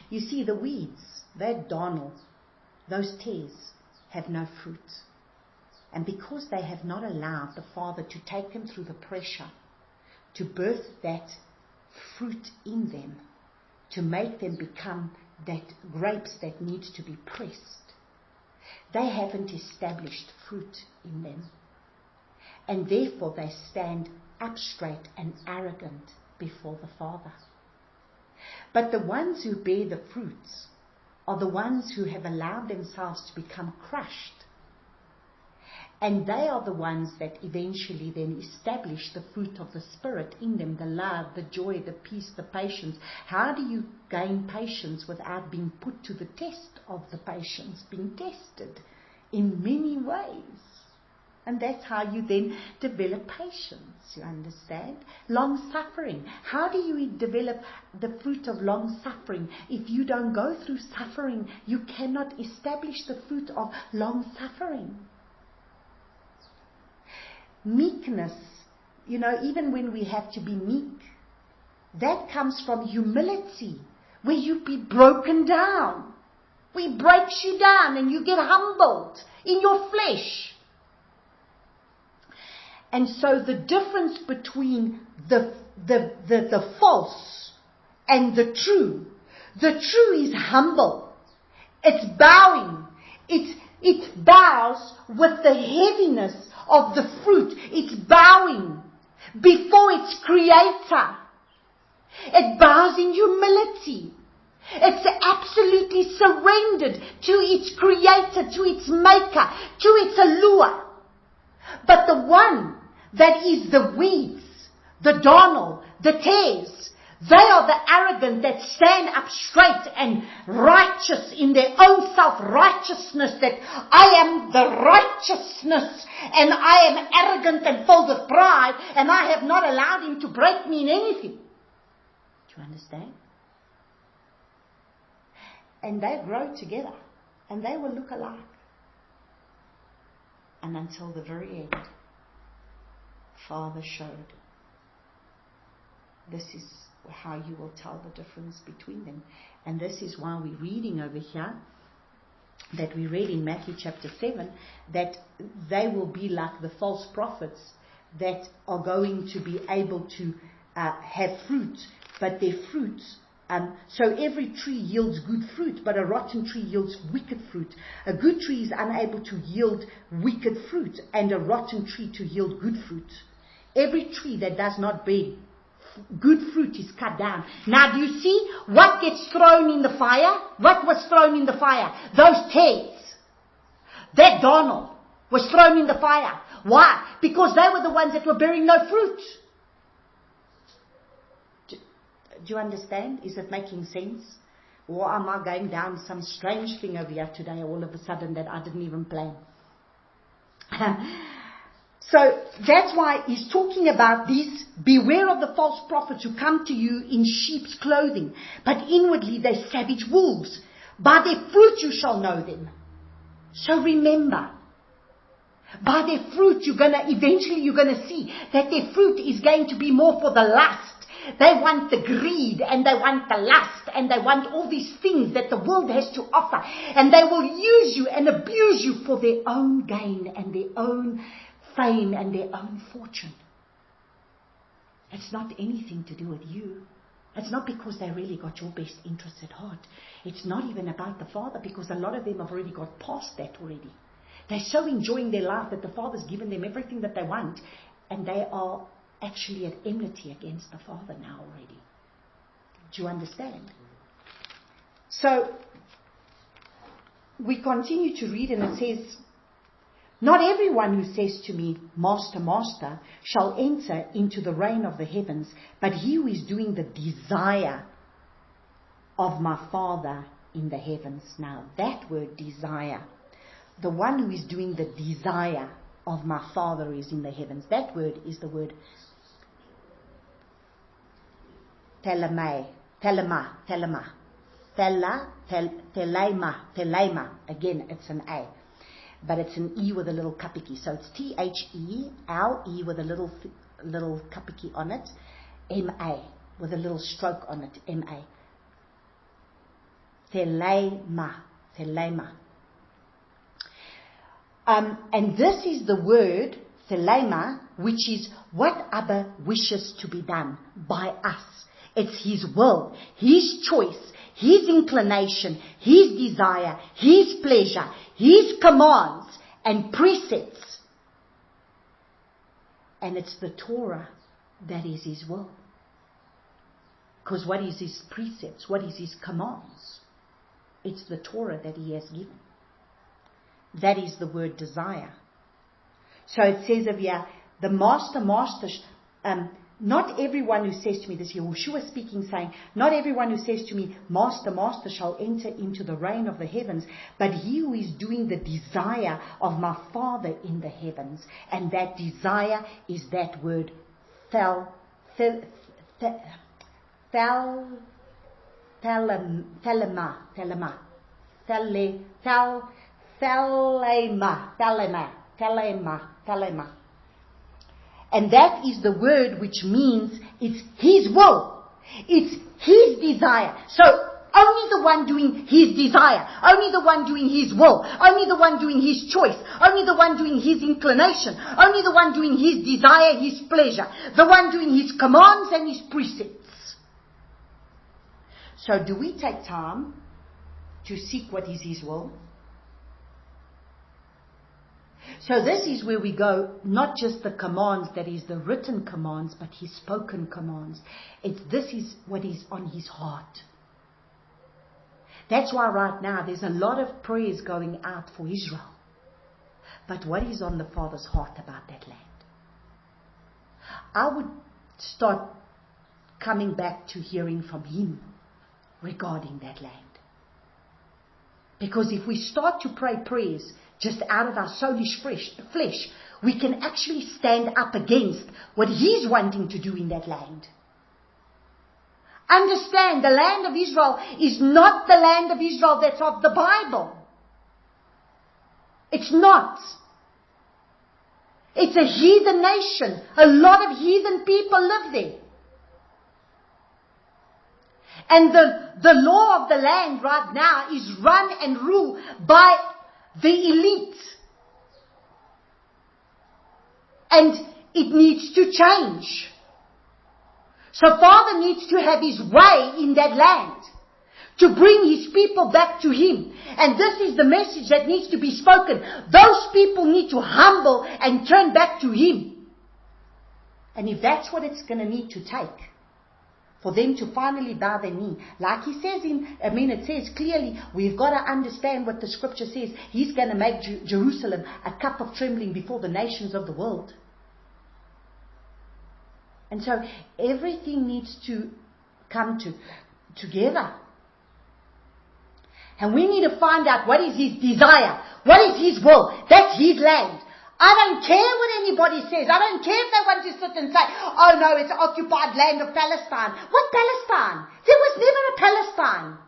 You see, the weeds, that darnel, those tares, have no fruit. And because they have not allowed the Father to take them through the pressure, to birth that fruit in them, to make them become that grapes that need to be pressed, they haven't established fruit in them. And therefore they stand up straight and arrogant before the Father. But the ones who bear the fruits are the ones who have allowed themselves to become crushed. And they are the ones that eventually then establish the fruit of the Spirit in them, the love, the joy, the peace, the patience. How do you gain patience without being put to the test of the patience, being tested in many ways? And that's how you then develop patience, you understand? Long-suffering. How do you develop the fruit of long-suffering? If you don't go through suffering, you cannot establish the fruit of long-suffering. Meekness, even when we have to be meek, that comes from humility, where you be broken down. We breaks you down and you get humbled in your flesh. And so the difference between the false and the true is humble. It's bowing. It bows with the heaviness of the fruit. It's bowing before its creator. It bows in humility. It's absolutely surrendered to its creator, to its maker, to its allure. But the one that is the weeds, the darnel, the tares, they are the arrogant that stand up straight and righteous in their own self-righteousness, that I am the righteousness and I am arrogant and full of pride and I have not allowed him to break me in anything. Do you understand? And they grow together and they will look alike. And until the very end, Father showed, this is how you will tell the difference between them. And this is why we're reading over here, that we read in Matthew chapter 7, that they will be like the false prophets that are going to be able to have fruit, but their fruit, so every tree yields good fruit, but a rotten tree yields wicked fruit. A good tree is unable to yield wicked fruit, and a rotten tree to yield good fruit. Every tree that does not bear good fruit is cut down. Now do you see what gets thrown in the fire? What was thrown in the fire? Those tares. That darnel was thrown in the fire. Why? Because they were the ones that were bearing no fruit. Do you understand? Is it making sense? Or am I going down some strange thing over here today all of a sudden that I didn't even plan? So that's why he's talking about these. Beware of the false prophets who come to you in sheep's clothing, but inwardly they're savage wolves. By their fruit you shall know them. So remember, by their fruit you're going to see that their fruit is going to be more for the lust. They want the greed and they want the lust and they want all these things that the world has to offer. And they will use you and abuse you for their own gain and their own fame and their own fortune. It's not anything to do with you. It's not because they really got your best interests at heart. It's not even about the Father, because a lot of them have already got past that already. They're so enjoying their life that the Father's given them everything that they want, and they are actually at enmity against the Father now already. Do you understand? So we continue to read, and it says, not everyone who says to me, Master, Master, shall enter into the reign of the heavens, but he who is doing the desire of my Father in the heavens. Now that word desire, the one who is doing the desire of my Father is in the heavens. That word is the word telema. Again, it's an A. But it's an E with a little kapiki. So it's T-H-E-L-E with a little kapiki on it. M-A with a little stroke on it. M-A. Thelema. Thelema. And this is the word, thelema, which is what Abba wishes to be done by us. It's His will, His choice, His inclination, His desire, His pleasure, His commands and precepts. And it's the Torah that is His will. Because what is His precepts? What is His commands? It's the Torah that He has given. That is the word desire. So it says over here, the master, not everyone who says to me, this Yahushua speaking, saying, not everyone who says to me, Master, Master, shall enter into the reign of the heavens, but he who is doing the desire of my Father in the heavens. And that desire is that word, thelema. And that is the word which means it's His will. It's His desire. So only the one doing His desire, only the one doing His will, only the one doing His choice, only the one doing His inclination, only the one doing His desire, His pleasure, the one doing His commands and His precepts. So do we take time to seek what is His will? So this is where we go, not just the commands, that is the written commands, but His spoken commands. This is what is on His heart. That's why right now there's a lot of prayers going out for Israel. But what is on the Father's heart about that land? I would start coming back to hearing from Him regarding that land. Because if we start to pray prayers just out of our soulish flesh, we can actually stand up against what He's wanting to do in that land. Understand, the land of Israel is not the land of Israel that's of the Bible. It's not. It's a heathen nation. A lot of heathen people live there. And the law of the land right now is run and ruled by the elite. And it needs to change. So Father needs to have His way in that land to bring His people back to Him. And this is the message that needs to be spoken. Those people need to humble and turn back to Him. And if that's what it's going to need to take, for them to finally bow their knee. Like He says it says clearly, we've got to understand what the scripture says. He's going to make Jerusalem a cup of trembling before the nations of the world. And so everything needs to come together. And we need to find out what is His desire. What is His will? That's His land. I don't care what anybody says. I don't care if they want to sit and say, oh no, it's occupied land of Palestine. What Palestine? There was never a Palestine.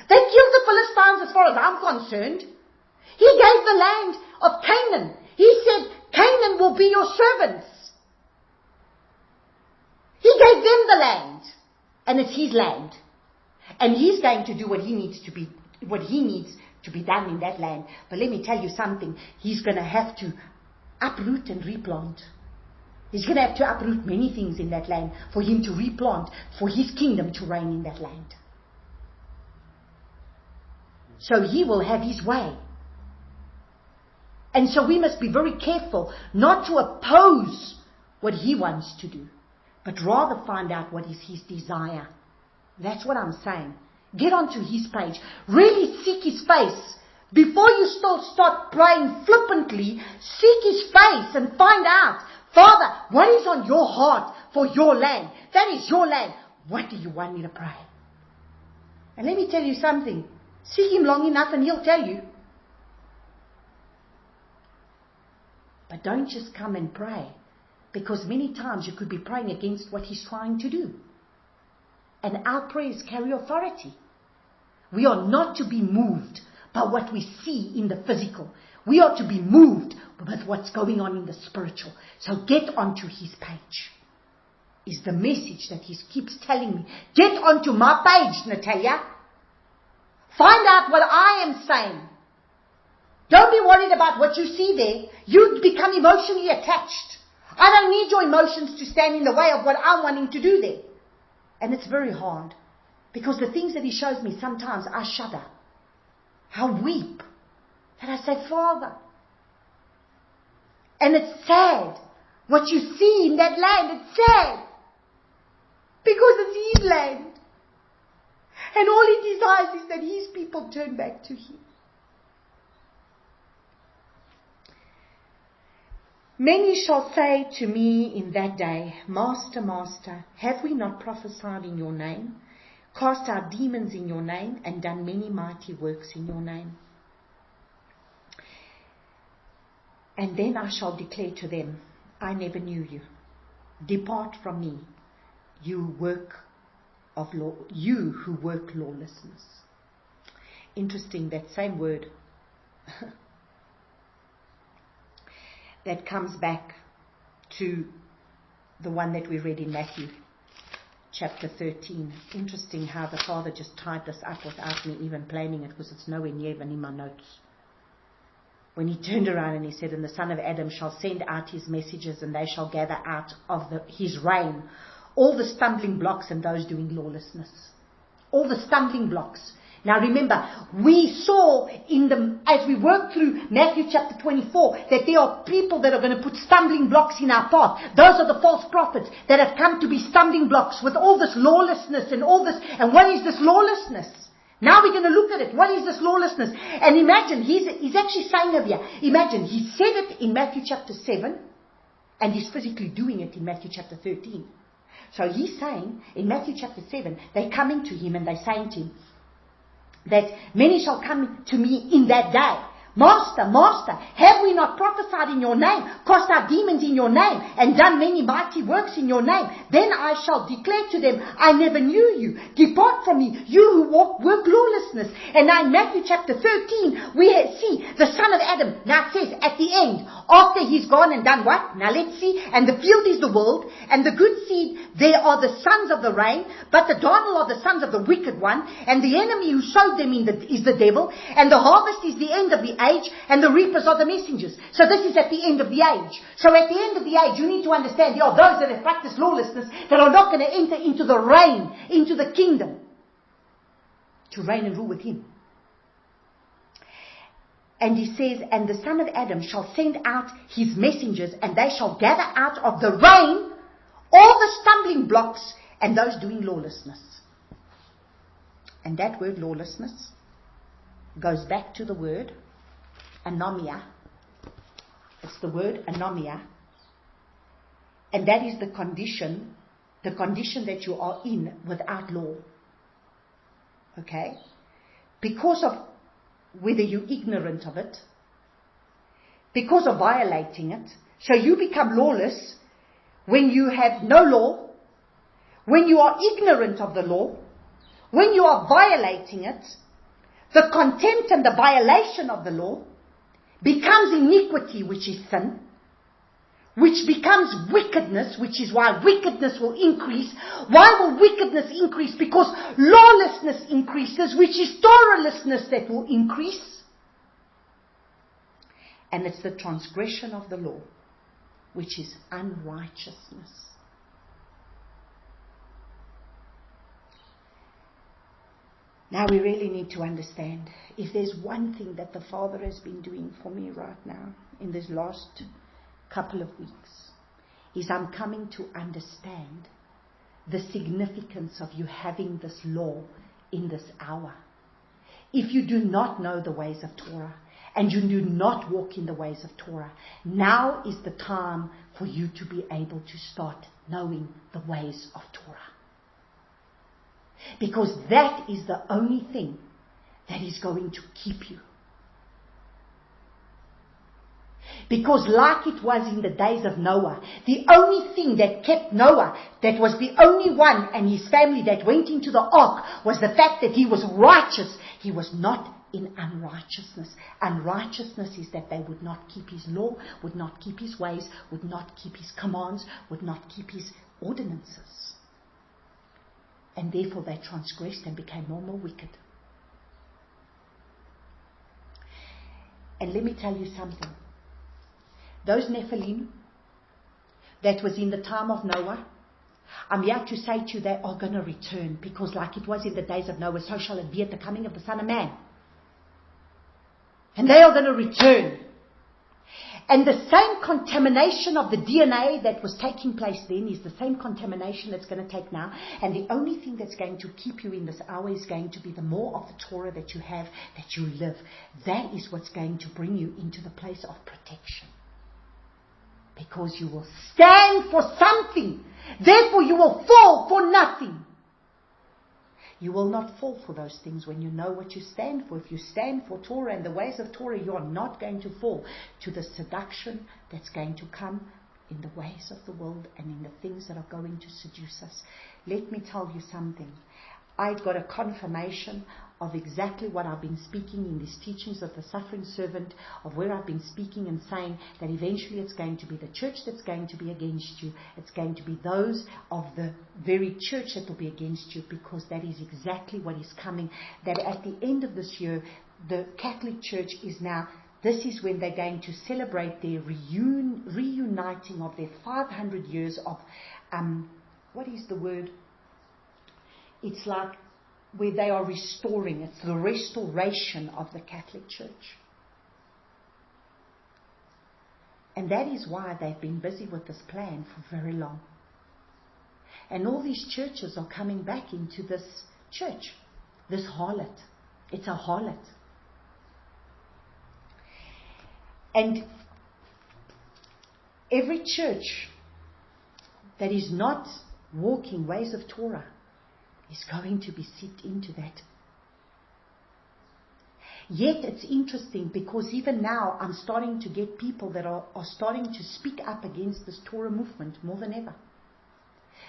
They killed the Philistines as far as I'm concerned. He gave the land of Canaan. He said, Canaan will be your servants. He gave them the land. And it's His land. And He's going to do what He needs to be done in that land. But let me tell you something. He's going to have to uproot and replant. He's going to have to uproot many things in that land for Him to replant, for His kingdom to reign in that land. So He will have His way. And so we must be very careful not to oppose what He wants to do, but rather find out what is His desire. That's what I'm saying. Get onto His page. Really seek His face. Before you start praying flippantly, seek His face and find out, Father, what is on your heart for your land? That is your land. What do you want me to pray? And let me tell you something. Seek Him long enough and He'll tell you. But don't just come and pray. Because many times you could be praying against what He's trying to do. And our prayers carry authority. We are not to be moved by what we see in the physical. We are to be moved with what's going on in the spiritual. So get onto His page. Is the message that He keeps telling me. Get onto my page, Natalia. Find out what I am saying. Don't be worried about what you see there. You become emotionally attached. I don't need your emotions to stand in the way of what I'm wanting to do there. And it's very hard. Because the things that he shows me, sometimes I shudder. I weep. And I say, Father. And it's sad. What you see in that land, it's sad. Because it's his land. And all he desires is that his people turn back to him. Many shall say to me in that day, Master, Master, have we not prophesied in your name, cast out demons in your name, and done many mighty works in your name? And then I shall declare to them, I never knew you. Depart from me, you who work lawlessness. Interesting, that same word that comes back to the one that we read in Matthew chapter 13. Interesting how the Father just tied this up without me even planning it, because it's nowhere near even in my notes. When he turned around and he said, and the Son of Adam shall send out his messengers, and they shall gather out of his reign all the stumbling blocks and those doing lawlessness. All the stumbling blocks. Now remember, we saw as we worked through Matthew chapter 24, that there are people that are going to put stumbling blocks in our path. Those are the false prophets that have come to be stumbling blocks with all this lawlessness and all this. And what is this lawlessness? Now we're going to look at it. What is this lawlessness? And imagine, he's actually saying over here, imagine, he said it in Matthew chapter 7, and he's physically doing it in Matthew chapter 13. So he's saying, in Matthew chapter 7, they're coming to him and they're saying to him, that many shall come to me in that day. Master, Master, have we not prophesied in your name, cast out demons in your name, and done many mighty works in your name? Then I shall declare to them, I never knew you. Depart from me, you who work lawlessness. And now in Matthew chapter 13, we see the Son of Adam. Now it says at the end, after he's gone and done what? Now let's see. And the field is the world, and the good seed, they are the sons of the rain, but the darnel are the sons of the wicked one, and the enemy who sowed them is the devil, and the harvest is the end of the age, and the reapers are the messengers. So this is at the end of the age. So at the end of the age, you need to understand there are those that have practiced lawlessness that are not going to enter into the reign, into the kingdom, to reign and rule with him. And he says, and the Son of Adam shall send out his messengers, and they shall gather out of the rain all the stumbling blocks and those doing lawlessness. And that word lawlessness goes back to the word anomia. It's the word anomia. And that is the condition that you are in without law. Okay? Because of whether you're ignorant of it, because of violating it. So you become lawless when you have no law, when you are ignorant of the law, when you are violating it. The contempt and the violation of the law becomes iniquity, which is sin, which becomes wickedness, which is why wickedness will increase. Why will wickedness increase? Because lawlessness increases, which is Torahlessness that will increase. And it's the transgression of the law, which is unrighteousness. Now we really need to understand, if there's one thing that the Father has been doing for me right now, in this last couple of weeks, is I'm coming to understand the significance of you having this law in this hour. If you do not know the ways of Torah, and you do not walk in the ways of Torah, now is the time for you to be able to start knowing the ways of Torah. Because that is the only thing that is going to keep you. Because like it was in the days of Noah, the only thing that kept Noah, that was the only one and his family that went into the ark, was the fact that he was righteous. He was not in unrighteousness. Unrighteousness is that they would not keep his law, would not keep his ways, would not keep his commands, would not keep his ordinances. And therefore they transgressed and became more and more wicked. And let me tell you something. Those Nephilim that was in the time of Noah, I'm here to say to you, they are going to return, because like it was in the days of Noah, so shall it be at the coming of the Son of Man. And they are going to return. And the same contamination of the DNA that was taking place then is the same contamination that's going to take now. And the only thing that's going to keep you in this hour is going to be the more of the Torah that you have, that you live. That is what's going to bring you into the place of protection. Because you will stand for something. Therefore you will fall for nothing. You will not fall for those things when you know what you stand for. If you stand for Torah and the ways of Torah, you are not going to fall to the seduction that's going to come in the ways of the world and in the things that are going to seduce us. Let me tell you something. I got a confirmation of exactly what I've been speaking in these teachings of the suffering servant, of where I've been speaking and saying that eventually it's going to be the church that's going to be against you. It's going to be those of the very church that will be against you, because that is exactly what is coming. That at the end of this year, the Catholic Church is now, this is when they're going to celebrate their reuniting of their 500 years of, what is the word? It's like where they are restoring. It's the restoration of the Catholic Church. And that is why they've been busy with this plan for very long. And all these churches are coming back into this church, this harlot. It's a harlot. And every church that is not walking ways of Torah is going to be seeped into that. Yet it's interesting, because even now I'm starting to get people that are starting to speak up against this Torah movement more than ever.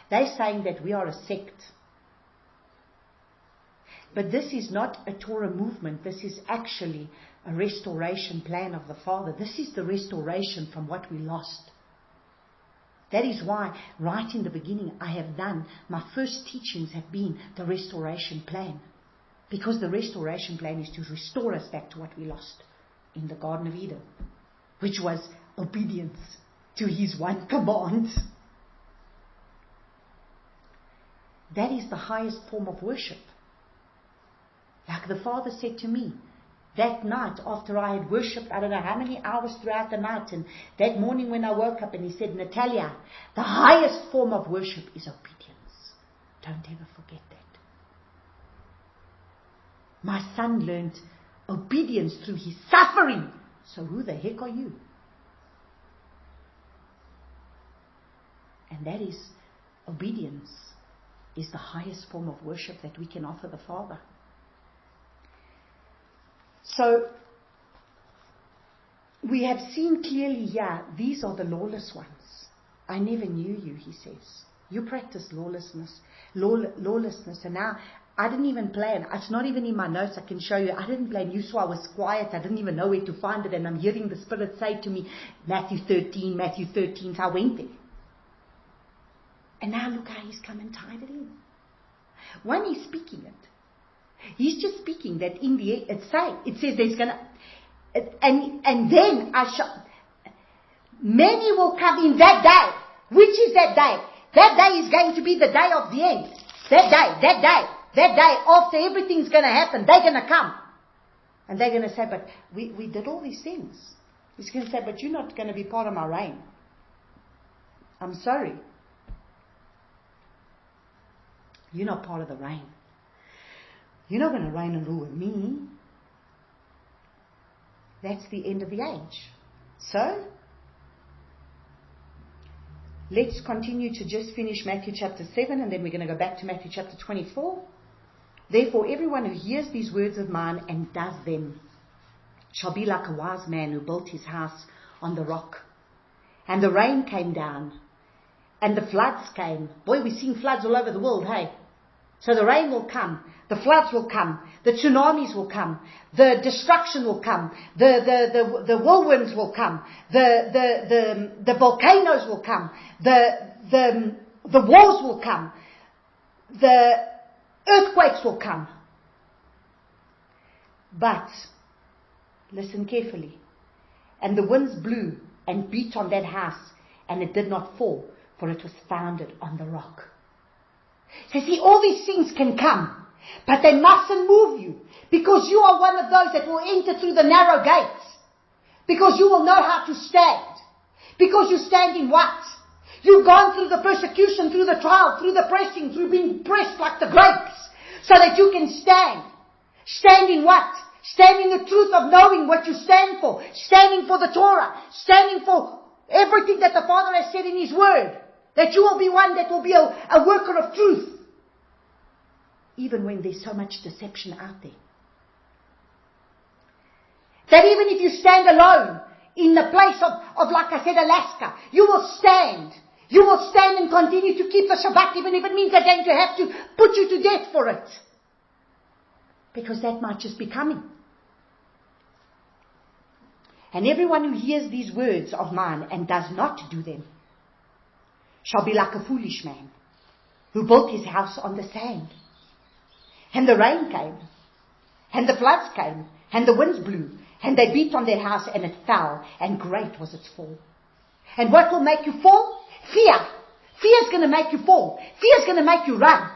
They're saying that we are a sect. But this is not a Torah movement. This is actually a restoration plan of the Father. This is the restoration from what we lost. That is why, right in the beginning, I have done, my first teachings have been the restoration plan. Because the restoration plan is to restore us back to what we lost in the Garden of Eden, which was obedience to His one command. That is the highest form of worship. Like the Father said to me, that night after I had worshipped, I don't know how many hours throughout the night, and that morning when I woke up, and He said, Natalia, the highest form of worship is obedience. Don't ever forget that. My son learned obedience through his suffering. So who the heck are you? And that is, obedience is the highest form of worship that we can offer the Father. So, we have seen clearly here, these are the lawless ones. I never knew you, He says. You practice lawlessness. And now, I didn't even plan. It's not even in my notes. I can show you. I didn't plan. You saw I was quiet. I didn't even know where to find it. And I'm hearing the Spirit say to me, Matthew 13. So I went there. And now look how He's come and tied it in. When He's speaking it, He's just speaking that in the end, it says there's gonna, and then many will come in that day. Which is that day? That day is going to be the day of the end. That day, after everything's gonna happen, they're gonna come. And they're gonna say, but we did all these things. He's gonna say, but you're not gonna be part of my reign. I'm sorry. You're not part of the reign. You're not going to reign and rule with me. That's the end of the age. So, let's continue to just finish Matthew chapter 7, and then we're going to go back to Matthew chapter 24. Therefore, everyone who hears these words of mine and does them shall be like a wise man who built his house on the rock. And the rain came down, and the floods came. Boy, we're seeing floods all over the world, hey? So the rain will come, the floods will come, the tsunamis will come, the destruction will come, the whirlwinds will come, the volcanoes will come, the wars will come, the earthquakes will come. But, listen carefully, and the winds blew and beat on that house, and it did not fall, for it was founded on the rock. So see, all these things can come, but they mustn't move you, because you are one of those that will enter through the narrow gates, because you will know how to stand, because you stand in what? You've gone through the persecution, through the trial, through the pressing, through being pressed like the grapes, so that you can stand. Stand in what? Stand in the truth of knowing what you stand for, standing for the Torah, standing for everything that the Father has said in His Word, that you will be one that will be a worker of truth, even when there's so much deception out there. That even if you stand alone in the place of like I said, Alaska, you will stand. You will stand and continue to keep the Shabbat, even if it means they're going to have to put you to death for it. Because that might just be coming. And everyone who hears these words of mine and does not do them shall be like a foolish man who built his house on the sand. And the rain came, and the floods came, and the winds blew, and they beat on their house, and it fell, and great was its fall. And what will make you fall? Fear. Fear is going to make you fall. Fear is going to make you run.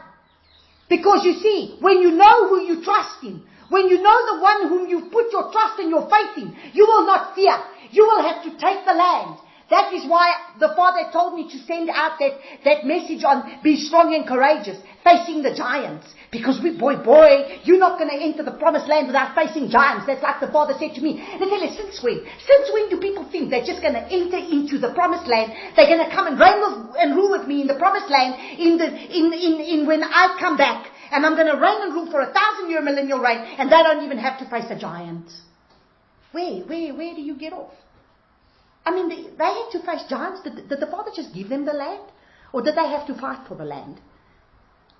Because you see, when you know who you trust in, when you know the one whom you've put your trust and your faith in, you will not fear. You will have to take the land. That is why the Father told me to send out that message on be strong and courageous, facing the giants. Because boy, you're not going to enter the promised land without facing giants. That's like the Father said to me. And I tell you, since when do people think they're just going to enter into the promised land? They're going to come and reign and rule with me in the promised land in when I come back. And I'm going to reign and rule for 1,000-year millennial reign. And they don't even have to face a giant. Where do you get off? I mean, they had to face giants. Did the Father just give them the land? Or did they have to fight for the land?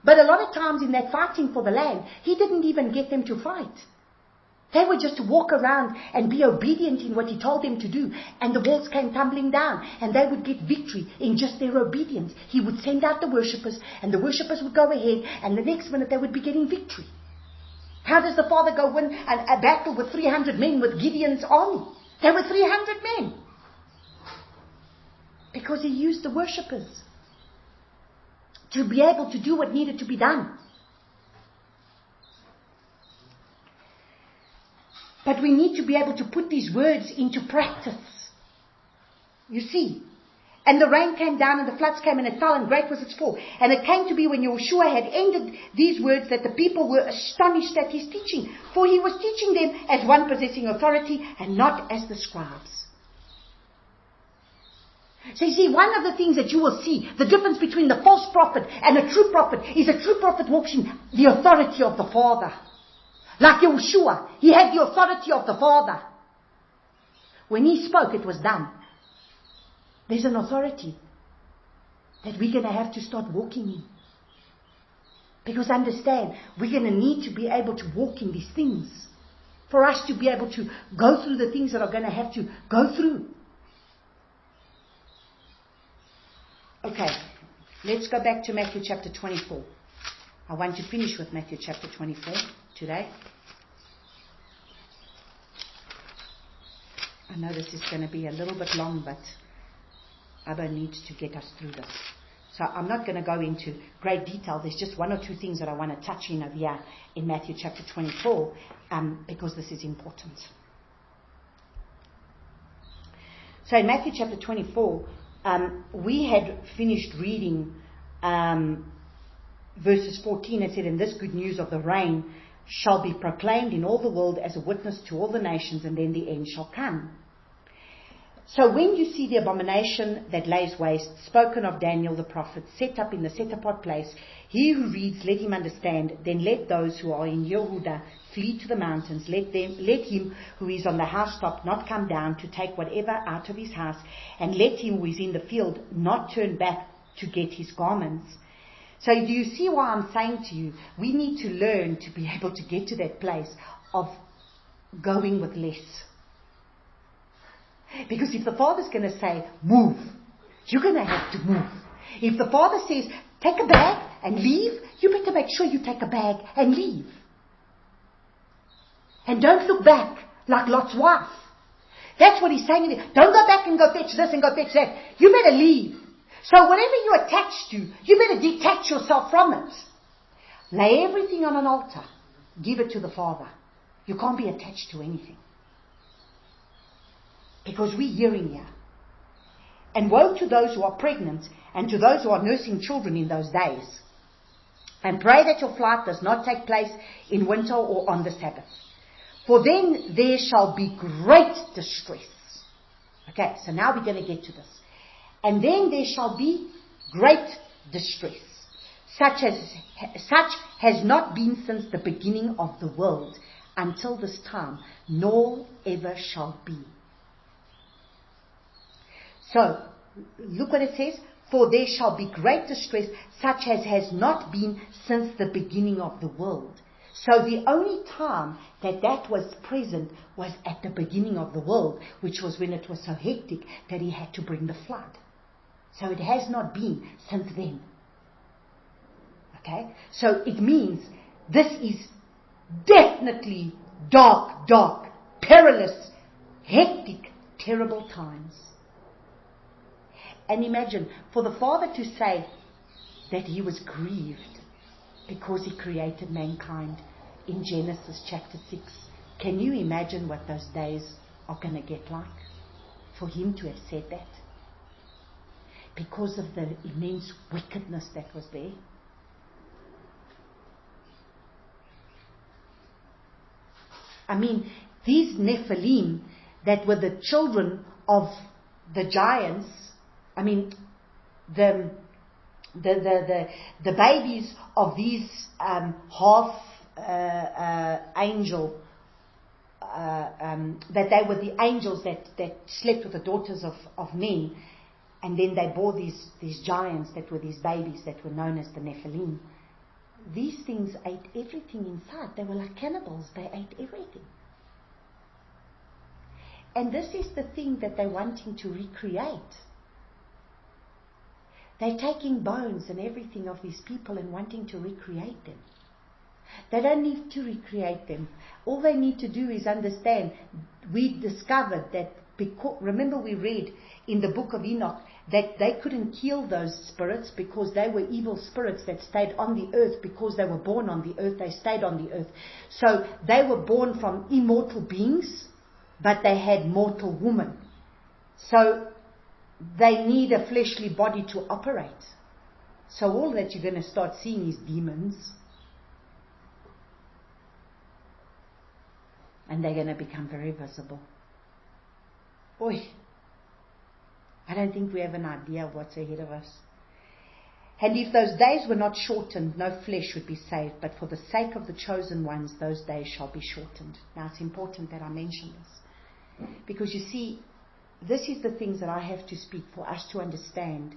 But a lot of times in that fighting for the land, He didn't even get them to fight. They were just to walk around and be obedient in what He told them to do. And the walls came tumbling down. And they would get victory in just their obedience. He would send out the worshippers. And the worshippers would go ahead. And the next minute they would be getting victory. How does the Father go win a battle with 300 men with Gideon's army? There were 300 men. Because He used the worshippers to be able to do what needed to be done. But we need to be able to put these words into practice. You see. And the rain came down and the floods came and it fell and great was its fall. And it came to be when Yeshua had ended these words that the people were astonished at His teaching. For He was teaching them as one possessing authority and not as the scribes. So you see, one of the things that you will see, the difference between the false prophet and a true prophet, is a true prophet walks in the authority of the Father. Like Yeshua, he had the authority of the Father. When he spoke, it was done. There's an authority that we're going to have to start walking in. Because understand, we're going to need to be able to walk in these things. For us to be able to go through the things that are going to have to go through. Okay, let's go back to Matthew chapter 24. I want to finish with Matthew chapter 24 today. I know this is going to be a little bit long, but Abba needs to get us through this. So I'm not going to go into great detail. There's just one or two things that I want to touch in over here in Matthew chapter 24, because this is important. So in Matthew chapter 24, we had finished reading verses 14. It said, "And this good news of the reign shall be proclaimed in all the world as a witness to all the nations, and then the end shall come." So when you see the abomination that lays waste, spoken of Daniel the prophet, set up in the set-apart place, he who reads, let him understand. Then let those who are in Yehuda flee to the mountains. Let him who is on the housetop not come down to take whatever out of his house, and let him who is in the field not turn back to get his garments. So do you see why I'm saying to you, we need to learn to be able to get to that place of going with less. Because if the Father's going to say, move, you're going to have to move. If the Father says, take a bag and leave, you better make sure you take a bag and leave. And don't look back like Lot's wife. That's what he's saying. Don't go back and go fetch this and go fetch that. You better leave. So whatever you're attached to, you better detach yourself from it. Lay everything on an altar. Give it to the Father. You can't be attached to anything. Because we're hearing here. And woe to those who are pregnant and to those who are nursing children in those days. And pray that your flight does not take place in winter or on the Sabbath. For then there shall be great distress. Okay, so now we're going to get to this. And then there shall be great distress, such has not been since the beginning of the world until this time, nor ever shall be. So, look what it says. For there shall be great distress, such as has not been since the beginning of the world. So the only time that was present was at the beginning of the world, which was when it was so hectic that he had to bring the flood. So it has not been since then. Okay? So it means this is definitely dark, perilous, hectic, terrible times. And imagine, for the Father to say that he was grieved because he created mankind in Genesis chapter 6. Can you imagine what those days are going to get like? For him to have said that. Because of the immense wickedness that was there. I mean, these Nephilim that were the children of the giants, I mean, the babies of these half angel, that they were the angels that slept with the daughters of men, and then they bore these giants that were these babies that were known as the Nephilim. These things ate everything inside. They were like cannibals. They ate everything. And this is the thing that they're wanting to recreate. They're taking bones and everything of these people and wanting to recreate them. They don't need to recreate them. All they need to do is understand. We discovered that, remember we read in the book of Enoch that they couldn't kill those spirits because they were evil spirits that stayed on the earth. Because they were born on the earth, they stayed on the earth. So they were born from immortal beings, but they had mortal woman. So they need a fleshly body to operate. So all that you're going to start seeing is demons. And they're going to become very visible. Boy, I don't think we have an idea of what's ahead of us. And if those days were not shortened, no flesh would be saved. But for the sake of the chosen ones, those days shall be shortened. Now it's important that I mention this. Because you see, this is the things that I have to speak for us to understand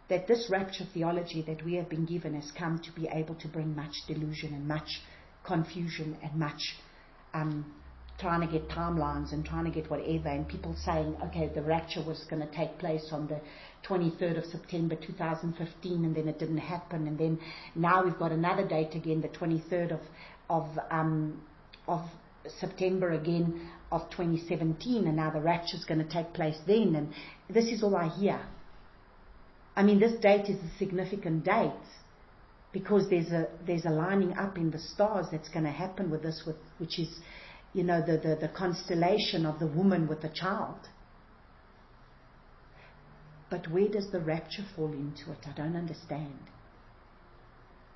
that this rapture theology that we have been given has come to be able to bring much delusion and much confusion and much trying to get timelines and trying to get whatever, and people saying, okay, the rapture was going to take place on the 23rd of September 2015, and then it didn't happen, and then now we've got another date again, the 23rd of September again of 2017, and now the rapture is going to take place then, and this is all I hear. I mean, this date is a significant date because there's a lining up in the stars that's going to happen with this, which is, you know, the constellation of the woman with the child. But where does the rapture fall into it? I don't understand.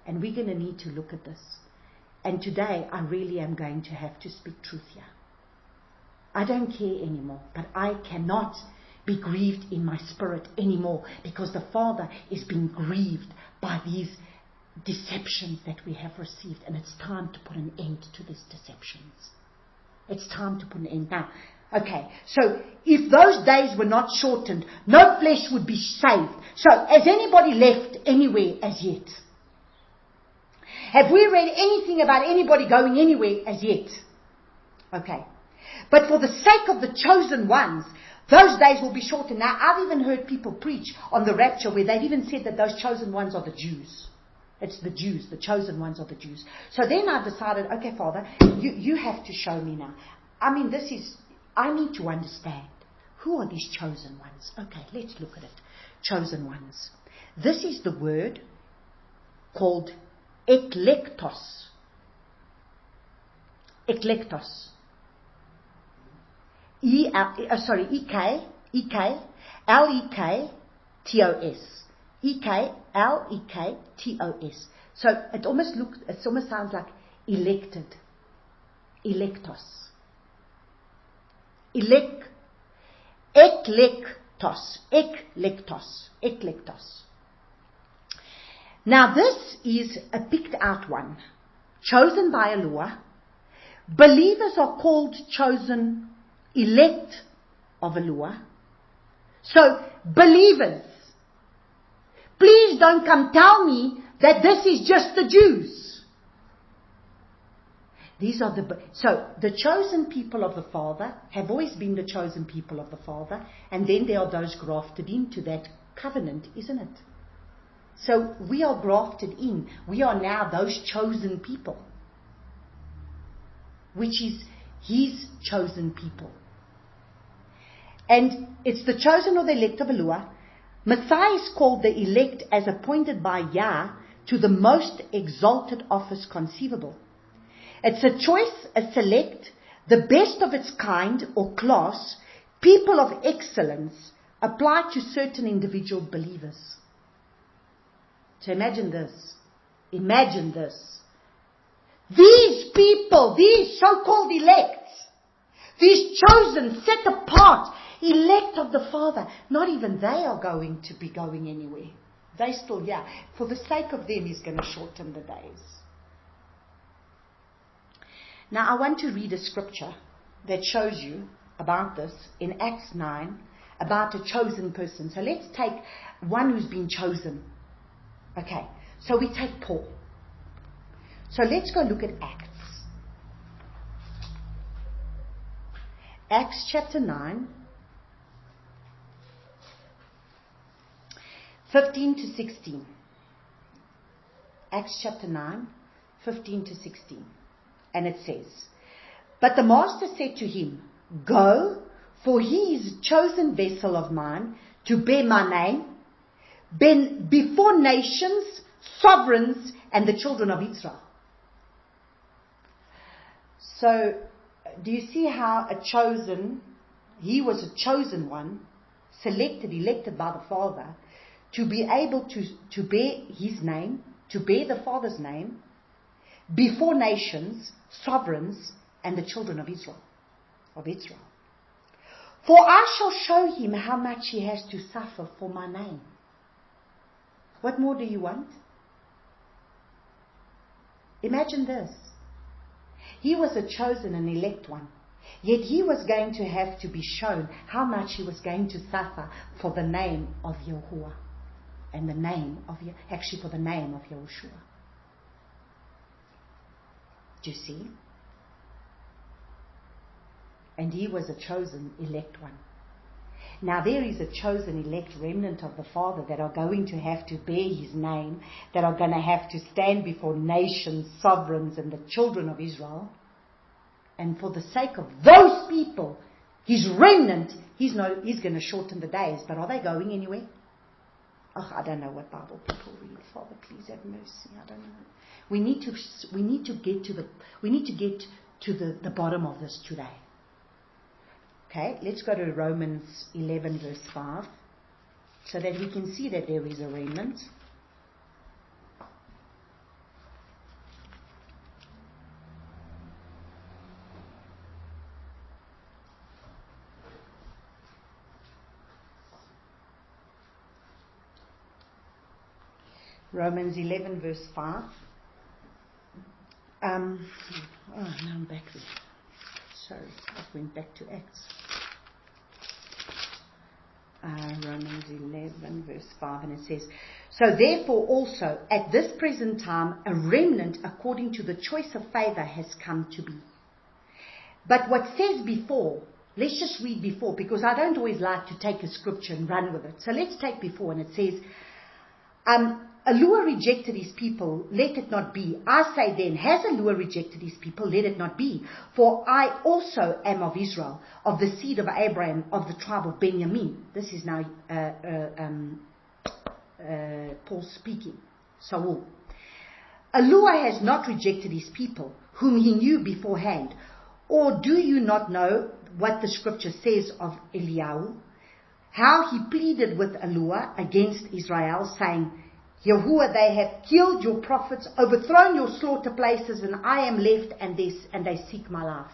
And we're going to need to look at this. And today, I really am going to have to speak truth here. I don't care anymore, but I cannot be grieved in my spirit anymore because the Father is being grieved by these deceptions that we have received, and it's time to put an end to these deceptions. It's time to put an end. Now, okay, so if those days were not shortened, no flesh would be saved. So, has anybody left anywhere as yet? Have we read anything about anybody going anywhere as yet? Okay. But for the sake of the chosen ones, those days will be shortened. Now, I've even heard people preach on the rapture where they've even said that those chosen ones are the Jews. It's the Jews. The chosen ones are the Jews. So then I've decided, okay, Father, you have to show me now. I mean, this is, I need to understand, who are these chosen ones? Okay, let's look at it. Chosen ones. This is the word called eklektos. Eklektos. E-K-L-E-K-T-O-S. E-K-L-E-K-T-O-S. So it almost sounds like elected. Electos. Eklektos. Eklektos. Now this is a picked out one, chosen by Eloah. Believers are called chosen, elect of Eloah. So, believers, please don't come tell me that this is just the Jews. So the chosen people of the Father have always been the chosen people of the Father, and then there are those grafted into that covenant, isn't it? So we are grafted in. We are now those chosen people, which is His chosen people. And it's the chosen or the elect of Eloah. Messiah is called the elect as appointed by Yah to the most exalted office conceivable. It's a choice, a select, the best of its kind or class, people of excellence applied to certain individual believers. So imagine this. Imagine this. These people, these so-called elects, these chosen, set apart, elect of the Father, not even they are going to be going anywhere. They still, for the sake of them, He's going to shorten the days. Now I want to read a scripture that shows you about this in Acts 9, about a chosen person. So let's take one who's been chosen. Okay, so we take Paul. So let's go look at Acts. Acts chapter 9, 15 to 16. Acts chapter 9, 15 to 16. And it says, "But the master said to him, Go, for he is a chosen vessel of mine to bear my name before nations, sovereigns, and the children of Israel." So, do you see how he was a chosen one, selected, elected by the Father, to be able to bear His name, to bear the Father's name, before nations, sovereigns, and the children of Israel. "For I shall show him how much he has to suffer for my name." What more do you want? Imagine this. He was a chosen and elect one. Yet he was going to have to be shown how much he was going to suffer for the name of Yahuwah. And the name of, for the name of Yahushua. Do you see? And he was a chosen elect one. Now there is a chosen elect remnant of the Father that are going to have to bear His name, that are going to have to stand before nations, sovereigns, and the children of Israel. And for the sake of those people, His remnant, He's going to shorten the days. But are they going anywhere? Oh, I don't know what Bible people read. Father, please have mercy. I don't know. We need to get to the bottom of this today. Okay, let's go to Romans 11 verse 5, so that we can see that there is a remnant. Romans 11 verse 5. Now I'm back there. Sorry, I went back to Acts. Romans 11 verse 5, and it says, "So therefore also at this present time a remnant according to the choice of favor has come to be." But what says before, let's just read before, because I don't always like to take a scripture and run with it. So let's take before, and it says, Allure rejected his people, let it not be. I say then, has Allure rejected his people? Let it not be. For I also am of Israel, of the seed of Abraham, of the tribe of Benjamin. This is now Paul speaking. Saul. Allure has not rejected his people, whom he knew beforehand. Or do you not know what the scripture says of Eliyahu? How he pleaded with Allure against Israel, saying, Yahuwah, they have killed your prophets, overthrown your slaughter places, and I am left, and they seek my life.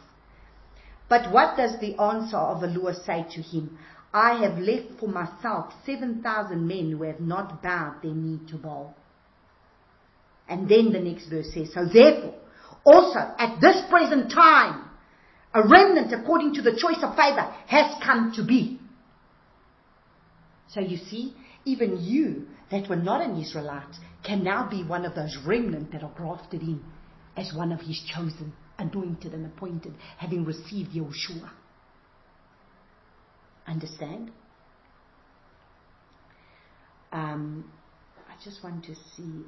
But what does the answer of Allure say to him? I have left for myself 7,000 men who have not bowed their knee to Baal. And then the next verse says, so therefore, also at this present time, a remnant according to the choice of favor has come to be. So you see, even you that were not an Israelite can now be one of those remnant that are grafted in as one of his chosen, anointed and appointed, having received Yahushua. Understand? I just want to see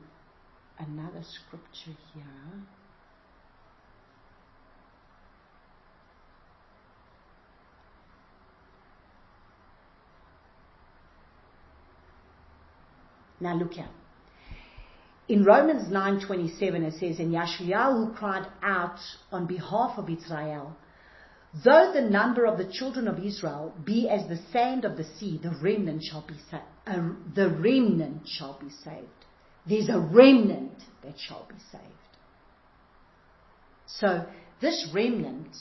another scripture here. Now look here. In Romans 9:27 it says, and Yashayahu cried out on behalf of Israel, though the number of the children of Israel be as the sand of the sea, the remnant shall be saved. The remnant shall be saved. There's a remnant that shall be saved. So this remnant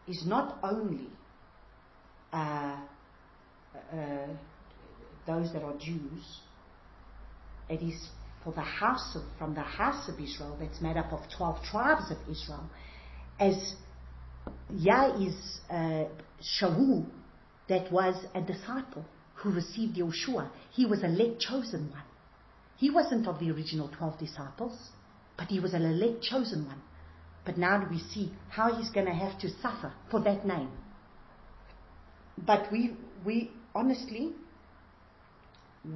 is not only those that are Jews. It is from the house of Israel, that's made up of 12 tribes of Israel. As is Shaul, that was a disciple who received Yahushua. He was a elect chosen one. He wasn't of the original 12 disciples, but he was an elect chosen one. But now do we see how he's going to have to suffer for that name. But we honestly,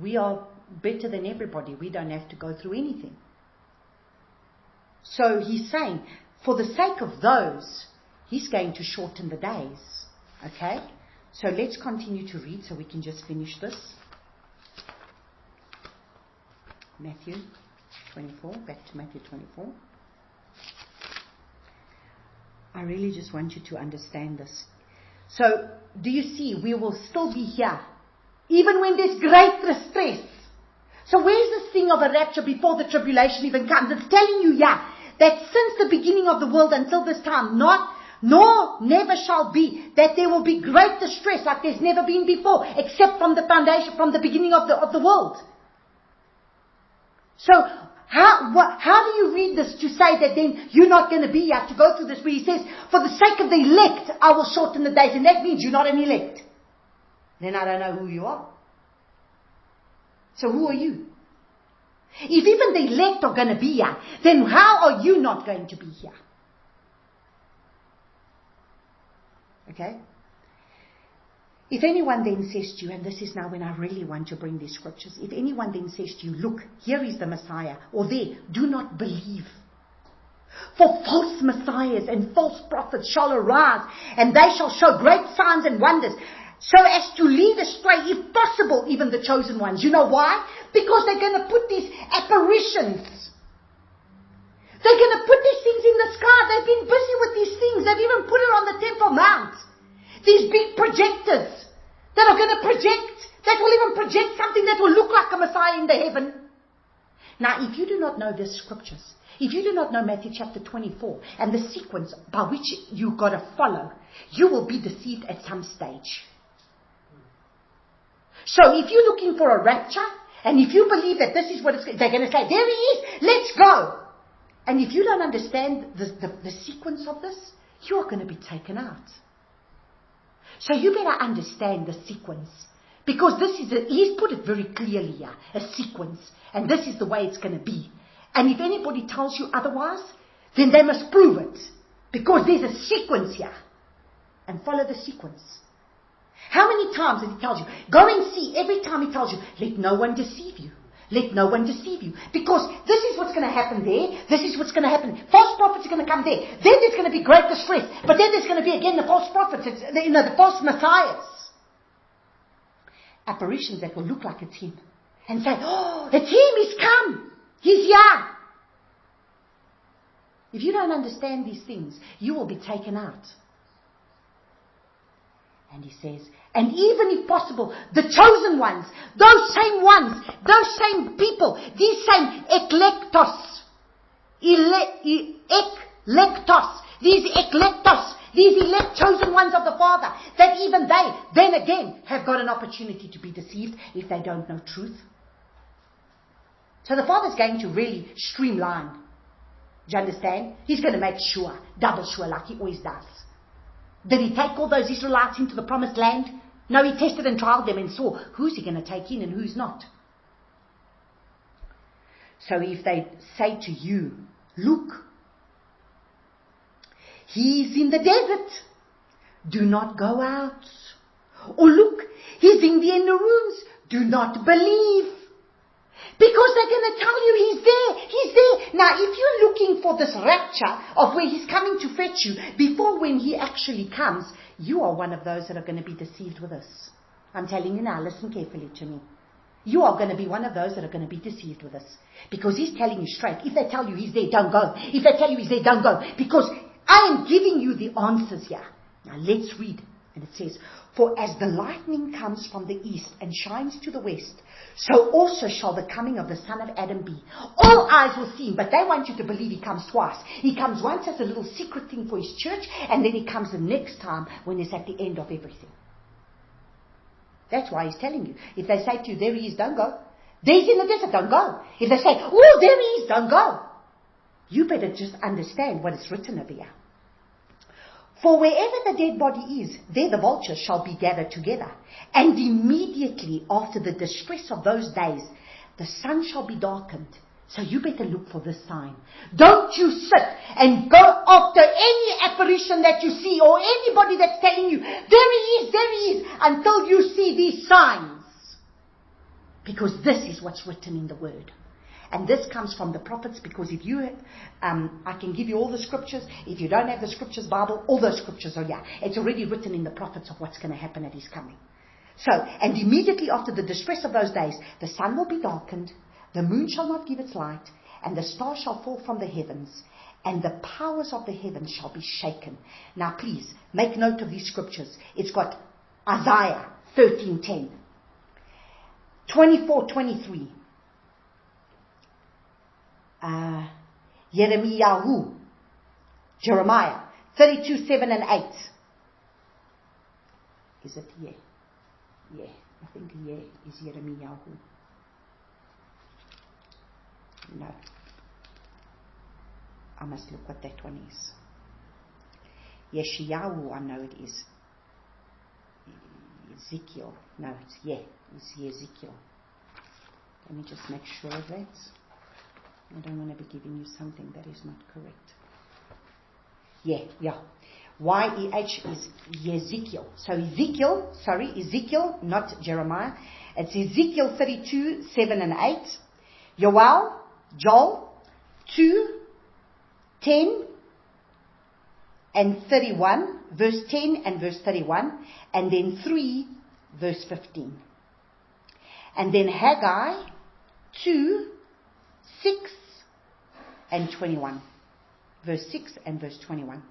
we are better than everybody. We don't have to go through anything. So he's saying, for the sake of those, he's going to shorten the days. Okay? So let's continue to read so we can just finish this. Matthew 24. Back to Matthew 24. I really just want you to understand this. So, do you see, we will still be here, even when there's great distress. So where's this thing of a rapture before the tribulation even comes? It's telling you, that since the beginning of the world until this time, nor never shall be, that there will be great distress like there's never been before, except from the foundation, from the beginning of the world. So, how do you read this to say that then you're not going to be here to go through this, where he says, for the sake of the elect, I will shorten the days, and that means you're not an elect. Then I don't know who you are. So who are you? If even the elect are going to be here, then how are you not going to be here? Okay? If anyone then says to you, and this is now when I really want to bring these scriptures, if anyone then says to you, look, here is the Messiah, or there, do not believe. For false messiahs and false prophets shall arise, and they shall show great signs and wonders, so as to lead astray, if possible, even the chosen ones. You know why? Because they're going to put these apparitions. They're going to put these things in the sky. They've been busy with these things. They've even put it on the Temple Mount. These big projectors that are going to project, that will even project something that will look like a Messiah in the heaven. Now, if you do not know the scriptures, if you do not know Matthew chapter 24 and the sequence by which you've got to follow, you will be deceived at some stage. So if you're looking for a rapture, and if you believe that this is what they're going to say, there he is, let's go. And if you don't understand the sequence of this, you are going to be taken out. So you better understand the sequence. Because he's put it very clearly here, a sequence. And this is the way it's going to be. And if anybody tells you otherwise, then they must prove it. Because there's a sequence here. And follow the sequence. How many times did he tell you? Go and see. Every time he tells you, let no one deceive you. Let no one deceive you. Because this is what's going to happen there. This is what's going to happen. False prophets are going to come there. Then there's going to be great distress. But then there's going to be again the false prophets. The false messiahs. Apparitions that will look like it's him. And say, oh, it's him. He's come. He's here. If you don't understand these things, you will be taken out. And he says, and even if possible, the chosen ones, those same people, these same eklektos, these elect chosen ones of the Father, that even they, then again, have got an opportunity to be deceived if they don't know truth. So the Father's going to really streamline. Do you understand? He's going to make sure, double sure, like he always does. Did he take all those Israelites into the promised land? No, he tested and trialed them and saw who's he going to take in and who's not. So if they say to you, look, he's in the desert, do not go out. Or look, he's in the inner rooms, do not believe. Because they're going to tell you he's there. Now, if you're looking for this rapture of where he's coming to fetch you, before when he actually comes, you are one of those that are going to be deceived with us. I'm telling you now, listen carefully to me. You are going to be one of those that are going to be deceived with us. Because he's telling you straight. If they tell you he's there, don't go. If they tell you he's there, don't go. Because I am giving you the answers here. Now, let's read. And it says, for as the lightning comes from the east and shines to the west, so also shall the coming of the Son of Adam be. All eyes will see him, but they want you to believe he comes twice. He comes once as a little secret thing for his church, and then he comes the next time when it's at the end of everything. That's why he's telling you. If they say to you, there he is, don't go. There's in the desert, don't go. If they say, oh, there he is, don't go. You better just understand what is written over here. For wherever the dead body is, there the vultures shall be gathered together. And immediately after the distress of those days, the sun shall be darkened. So you better look for this sign. Don't you sit and go after any apparition that you see or anybody that's telling you, there he is, until you see these signs. Because this is what's written in the Word. And this comes from the prophets, because if you, I can give you all the scriptures. If you don't have the scriptures Bible, all those scriptures are here. It's already written in the prophets of what's going to happen at his coming. So, and immediately after the distress of those days, the sun will be darkened, the moon shall not give its light, and the stars shall fall from the heavens, and the powers of the heavens shall be shaken. Now please, make note of these scriptures. It's got Isaiah 13:10, 24:23. Jeremiah 32:7 and 8. Is it yeah? Yeah, I think yeah is Jeremiah. No, I must look what that one is. Yeshayahu, I know it is. Ezekiel, no, it's Ezekiel. Let me just make sure of that. I don't want to be giving you something that is not correct. Yeah. YEH is Ezekiel. So Ezekiel, not Jeremiah. It's Ezekiel 32:7 and 8. Joel 2:10 and 31, verse 10 and verse 31, and then 3, verse 15. And then Haggai 2:6 and 21. Verse 6 and verse 21.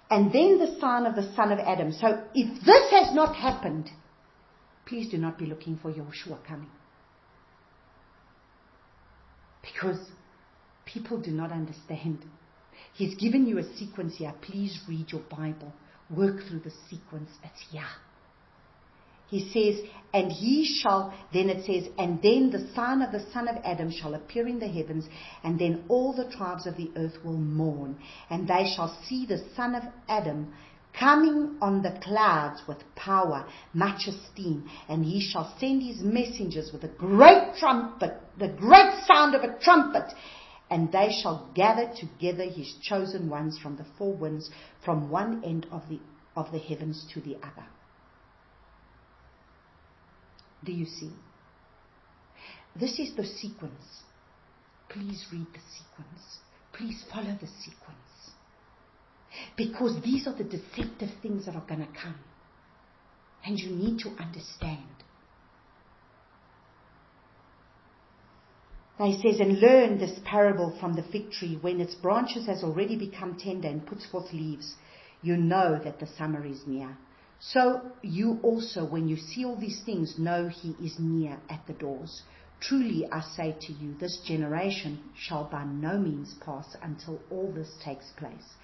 And then the sign of the Son of Adam. So if this has not happened, please do not be looking for Yahushua coming. Because people do not understand. He's given you a sequence here. Please read your Bible. Work through the sequence. It's here. He says, and he shall, then it says, and then the sign of the Son of Adam shall appear in the heavens, and then all the tribes of the earth will mourn, and they shall see the Son of Adam coming on the clouds with power, much esteem, and he shall send his messengers with a great trumpet, the great sound of a trumpet, and they shall gather together his chosen ones from the four winds, from one end of the heavens to the other. Do you see? this is the sequence. Please read the sequence. Please follow the sequence. Because these are the deceptive things that are going to come. And you need to understand. Now he says, and learn this parable from the fig tree. When its branches has already become tender and puts forth leaves, you know that the summer is near. So you also, when you see all these things, know he is near at the doors. Truly I say to you, this generation shall by no means pass until all this takes place.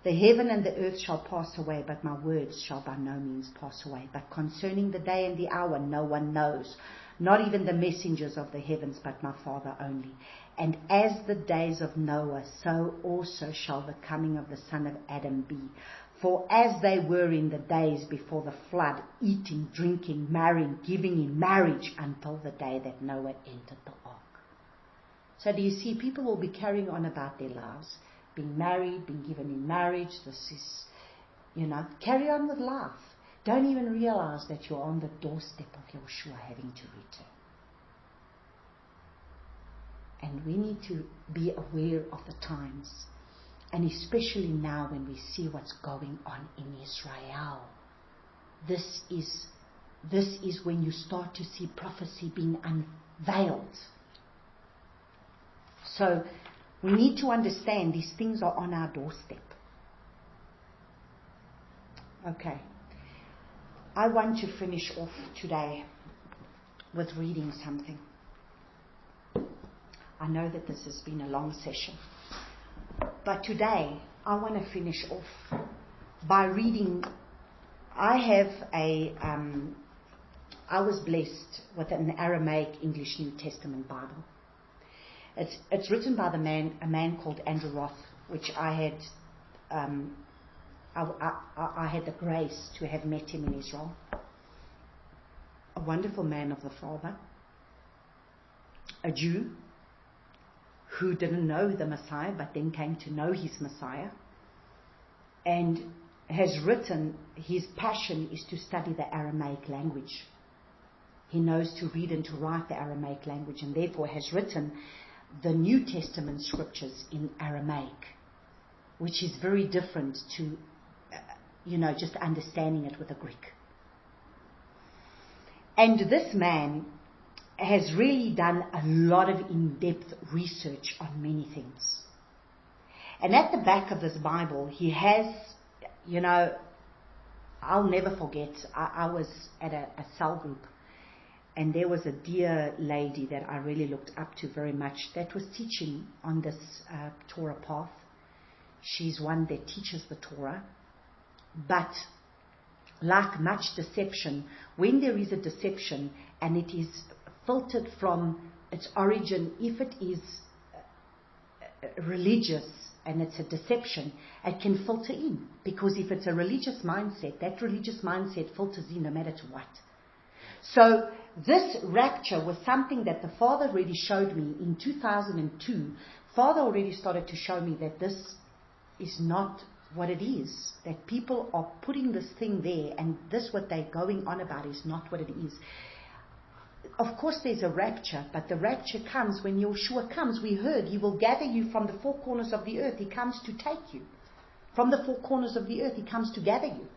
The heaven and the earth shall pass away, but my words shall by no means pass away. But concerning the day and the hour, no one knows, not even the messengers of the heavens, but my Father only. And as the days of Noah, so also shall the coming of the Son of Adam be. For as they were in the days before the flood, eating, drinking, marrying, giving in marriage, until the day that Noah entered the ark. So do you see, people will be carrying on about their lives, being married, being given in marriage. This is, carry on with life. Don't even realize that you're on the doorstep of Yeshua having to return. And we need to be aware of the times. And especially now when we see what's going on in Israel. This is when you start to see prophecy being unveiled. So we need to understand these things are on our doorstep. Okay. I want to finish off today with reading something. I know that this has been a long session. But today, I want to finish off by reading. I was blessed with an Aramaic English New Testament Bible. It's written by a man called Andrew Roth, which I had the grace to have met him in Israel. A wonderful man of the Father, a Jew, who didn't know the Messiah, but then came to know his Messiah, and has written, his passion is to study the Aramaic language. He knows to read and to write the Aramaic language, and therefore has written the New Testament scriptures in Aramaic, which is very different to, just understanding it with a Greek. And this man has really done a lot of in-depth research on many things. And at the back of this Bible, he has, I'll never forget, I was at a cell group, and there was a dear lady that I really looked up to very much that was teaching on this Torah path. She's one that teaches the Torah. But like much deception, when there is a deception and it is filtered from its origin, if it is religious and it's a deception, it can filter in. Because if it's a religious mindset, that religious mindset filters in no matter to what. So this rapture was something that the Father already showed me in 2002. Father already started to show me that this is not what it is. That people are putting this thing there, and this what they're going on about is not what it is. Of course there's a rapture, but the rapture comes when Yeshua comes. We heard he will gather you from the four corners of the earth. He comes to take you. From the four corners of the earth, he comes to gather you.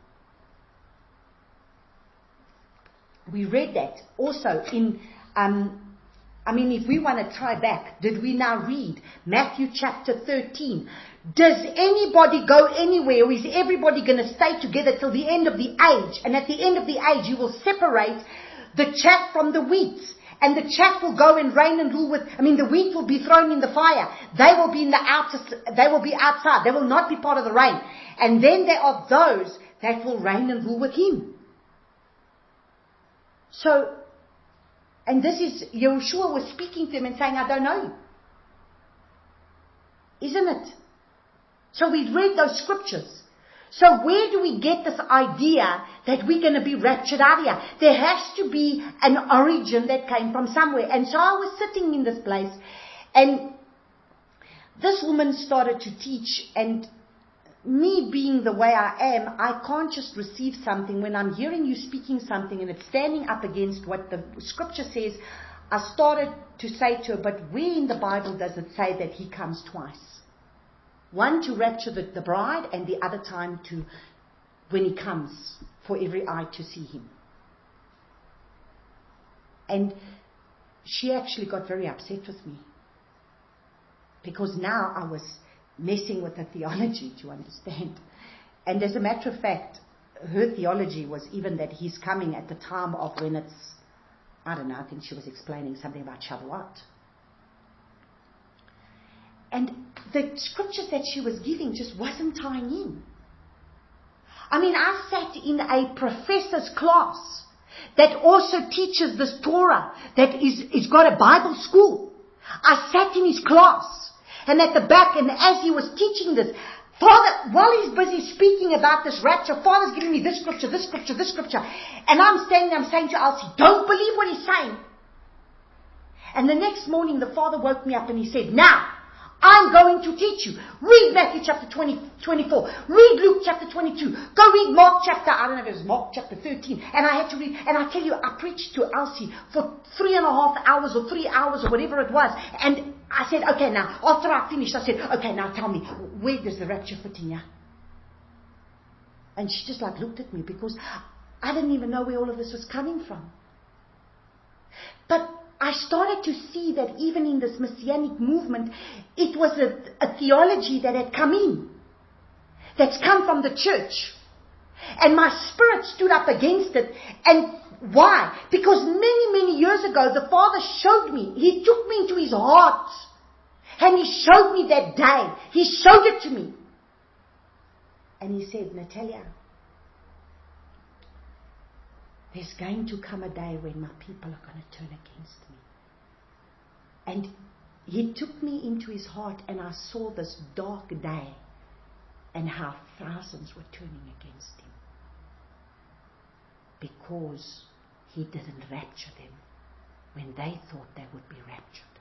We read that also in, if we want to try back, did we now read Matthew chapter 13? Does anybody go anywhere, or is everybody going to stay together till the end of the age? And at the end of the age, you will separate the chaff from the wheat. And the chaff will go and reign and rule with, the wheat will be thrown in the fire. They will be they will be outside. They will not be part of the reign. And then there are those that will reign and rule with him. So, and this is, Yeshua was speaking to him and saying, I don't know you. Isn't it? So we read those scriptures. So where do we get this idea that we're going to be raptured out of here? There has to be an origin that came from somewhere. And so I was sitting in this place, and this woman started to teach, and me being the way I am, I can't just receive something when I'm hearing you speaking something and it's standing up against what the scripture says. I started to say to her, but where in the Bible does it say that he comes twice? One to rapture the bride, and the other time to when he comes for every eye to see him. And she actually got very upset with me, because now I was messing with her theology, do you understand? And as a matter of fact, her theology was even that he's coming at the time of when it's, I don't know, I think she was explaining something about Shavuot. And the scriptures that she was giving just wasn't tying in. I mean, I sat in a professor's class that also teaches this Torah, that is got a Bible school. I sat in his class, and at the back, and as he was teaching this, Father, while he's busy speaking about this rapture, Father's giving me this scripture, this scripture, this scripture. And I'm standing there, I'm saying to Elsie, don't believe what he's saying. And the next morning, the Father woke me up and he said, now, I'm going to teach you. Read Matthew chapter 24. Read Luke chapter 22. Go read Mark chapter, I don't know if it was Mark chapter 13. And I had to read, and I tell you, I preached to Elsie for 3.5 hours or 3 hours or whatever it was. And I said, okay, now, after I finished, I said, okay, now tell me, where does the rapture fit in here? And she just like looked at me, because I didn't even know where all of this was coming from. But I started to see that even in this Messianic movement, it was a theology that had come in, that's come from the church. And my spirit stood up against it. And why? Because many, many years ago, the Father showed me, He took me into His heart, and He showed me that day. He showed it to me. And He said, Natalia, there's going to come a day when my people are going to turn against me. And He took me into His heart, and I saw this dark day and how thousands were turning against Him, because He didn't rapture them when they thought they would be raptured.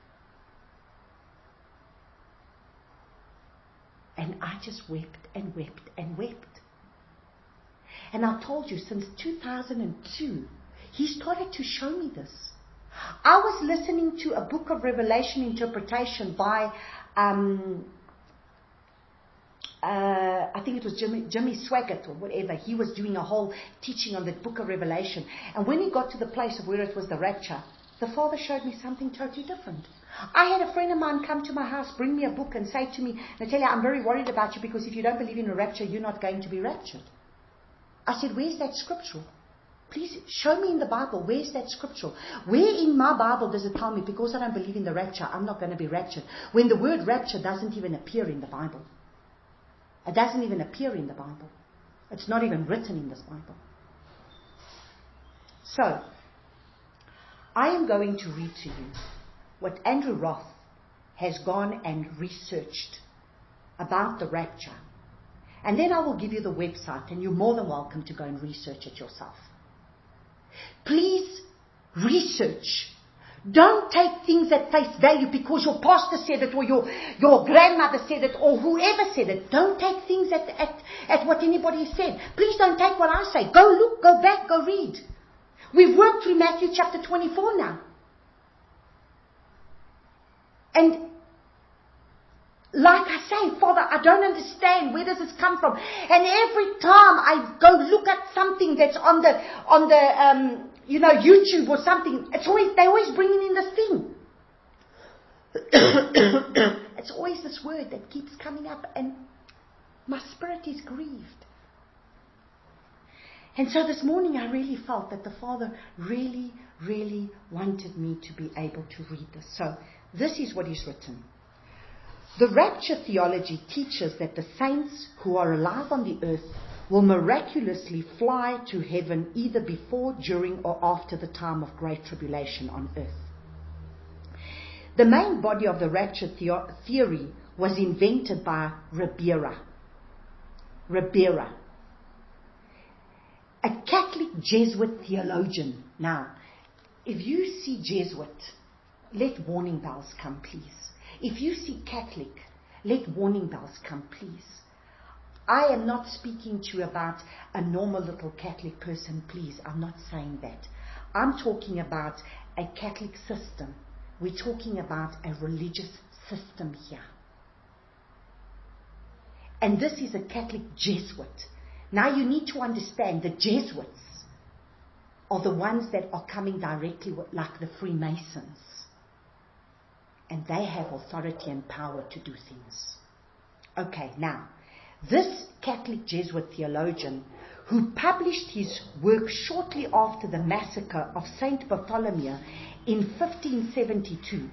And I just wept and wept and wept. And I told you, since 2002, He started to show me this. I was listening to a book of Revelation interpretation by, I think it was Jimmy Swaggart or whatever. He was doing a whole teaching on the book of Revelation. And when he got to the place of where it was the rapture, the Father showed me something totally different. I had a friend of mine come to my house, bring me a book and say to me, Natalia, I'm very worried about you, because if you don't believe in a rapture, you're not going to be raptured. I said, where's that scriptural? Please show me in the Bible, where's that scriptural? Where in my Bible does it tell me, because I don't believe in the rapture, I'm not going to be raptured, when the word rapture doesn't even appear in the Bible? It doesn't even appear in the Bible. It's not even written in this Bible. So, I am going to read to you what Andrew Roth has gone and researched about the rapture. And then I will give you the website, and you're more than welcome to go and research it yourself. Please research. Don't take things at face value because your pastor said it, or your grandmother said it, or whoever said it. Don't take things at what anybody said. Please don't take what I say. Go look, go back, go read. We've worked through Matthew chapter 24 now. And like I say, Father, I don't understand. Where does this come from? And every time I go look at something that's on the YouTube or something, they're always bringing in this thing. It's always this word that keeps coming up, and my spirit is grieved. And so this morning I really felt that the Father really, really wanted me to be able to read this. So this is what is written. The rapture theology teaches that the saints who are alive on the earth will miraculously fly to heaven either before, during, or after the time of great tribulation on earth. The main body of the rapture theory was invented by Ribera, a Catholic Jesuit theologian. Now, if you see Jesuit, let warning bells come, please. If you see Catholic, let warning bells come, please. I am not speaking to you about a normal little Catholic person, please. I'm not saying that. I'm talking about a Catholic system. We're talking about a religious system here. And this is a Catholic Jesuit. Now you need to understand the Jesuits are the ones that are coming directly like the Freemasons. And they have authority and power to do things. Okay, now, this Catholic Jesuit theologian who published his work shortly after the massacre of Saint Bartholomew in 1572,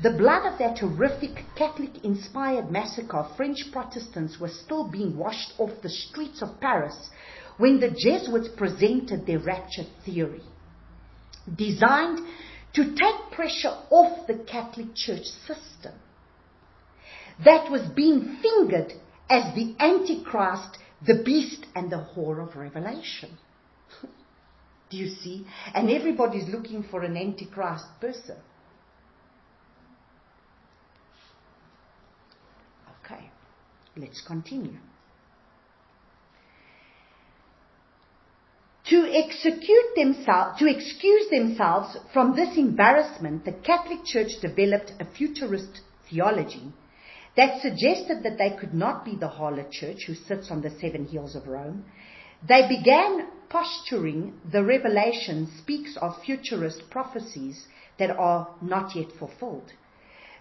the blood of that horrific Catholic-inspired massacre of French Protestants was still being washed off the streets of Paris when the Jesuits presented their rapture theory, designed to take pressure off the Catholic Church system that was being fingered as the Antichrist, the beast, and the whore of Revelation. Do you see? And everybody's looking for an Antichrist person. Okay, let's continue. To excuse themselves from this embarrassment, the Catholic Church developed a futurist theology that suggested that they could not be the harlot church who sits on the 7 hills of Rome. They began posturing the Revelation speaks of futurist prophecies that are not yet fulfilled.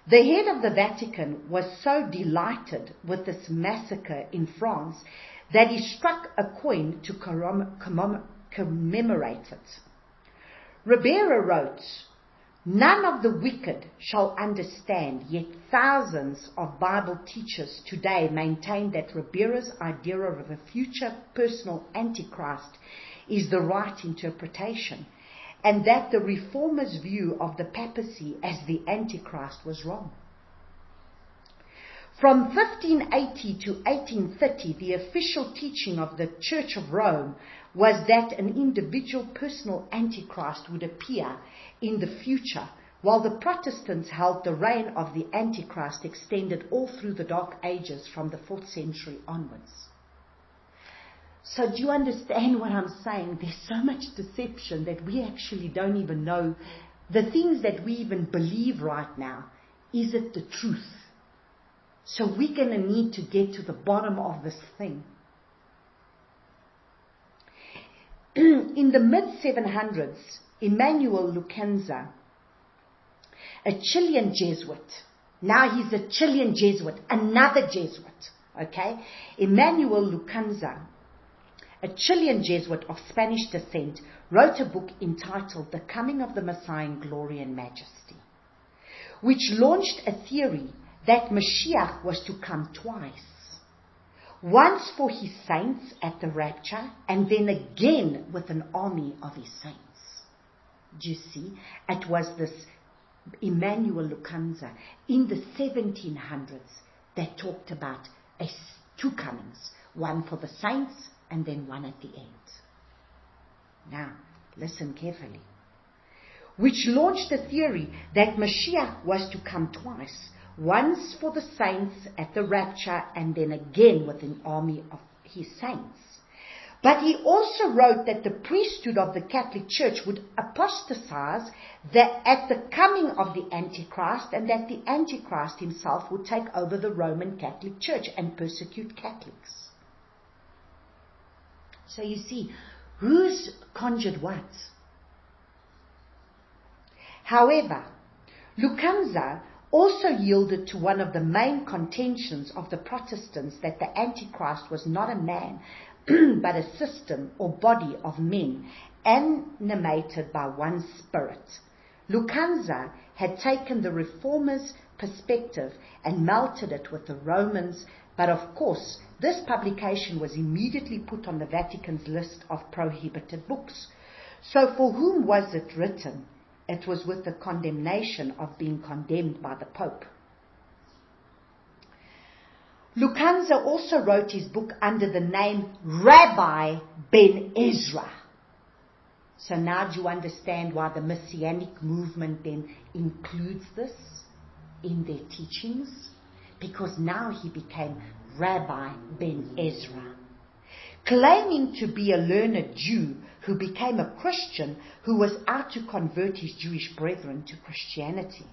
The head of the Vatican was so delighted with this massacre in France that he struck a coin to commemorate it. Ribera wrote, "None of the wicked shall understand, yet thousands of Bible teachers today maintain that Ribera's idea of a future personal Antichrist is the right interpretation, and that the Reformers' view of the papacy as the Antichrist was wrong." From 1580 to 1830, the official teaching of the Church of Rome was that an individual personal Antichrist would appear in the future, while the Protestants held the reign of the Antichrist extended all through the Dark Ages from the 4th century onwards. So do you understand what I'm saying? There's so much deception that we actually don't even know the things that we even believe right now. Is it the truth? So we're going to need to get to the bottom of this thing. In the mid-700s, Emmanuel Lucanza, a Chilean Jesuit, now he's a Chilean Jesuit, another Jesuit, okay? Emmanuel Lucanza, a Chilean Jesuit of Spanish descent, wrote a book entitled The Coming of the Messiah in Glory and Majesty, which launched a theory that Mashiach was to come twice. Once for his saints at the rapture, and then again with an army of his saints. Do you see? It was this Emmanuel Lucanza in the 1700s that talked about two comings, one for the saints and then one at the end. Now, listen carefully. Which launched the theory that Mashiach was to come twice, once for the saints at the rapture and then again with an army of his saints. But he also wrote that the priesthood of the Catholic Church would apostatize at the coming of the Antichrist, and that the Antichrist himself would take over the Roman Catholic Church and persecute Catholics. So you see, who's conjured what? However, Lucanza also yielded to one of the main contentions of the Protestants, that the Antichrist was not a man, but a system or body of men animated by one spirit. Lucanza had taken the Reformers' perspective and melted it with the Romans, but of course this publication was immediately put on the Vatican's list of prohibited books. So for whom was it written? It was with the condemnation of being condemned by the Pope. Lucanza also wrote his book under the name Rabbi Ben Ezra. So now do you understand why the Messianic movement then includes this in their teachings? Because now he became Rabbi Ben Ezra. claiming to be a learned Jew who became a Christian who was out to convert his Jewish brethren to Christianity.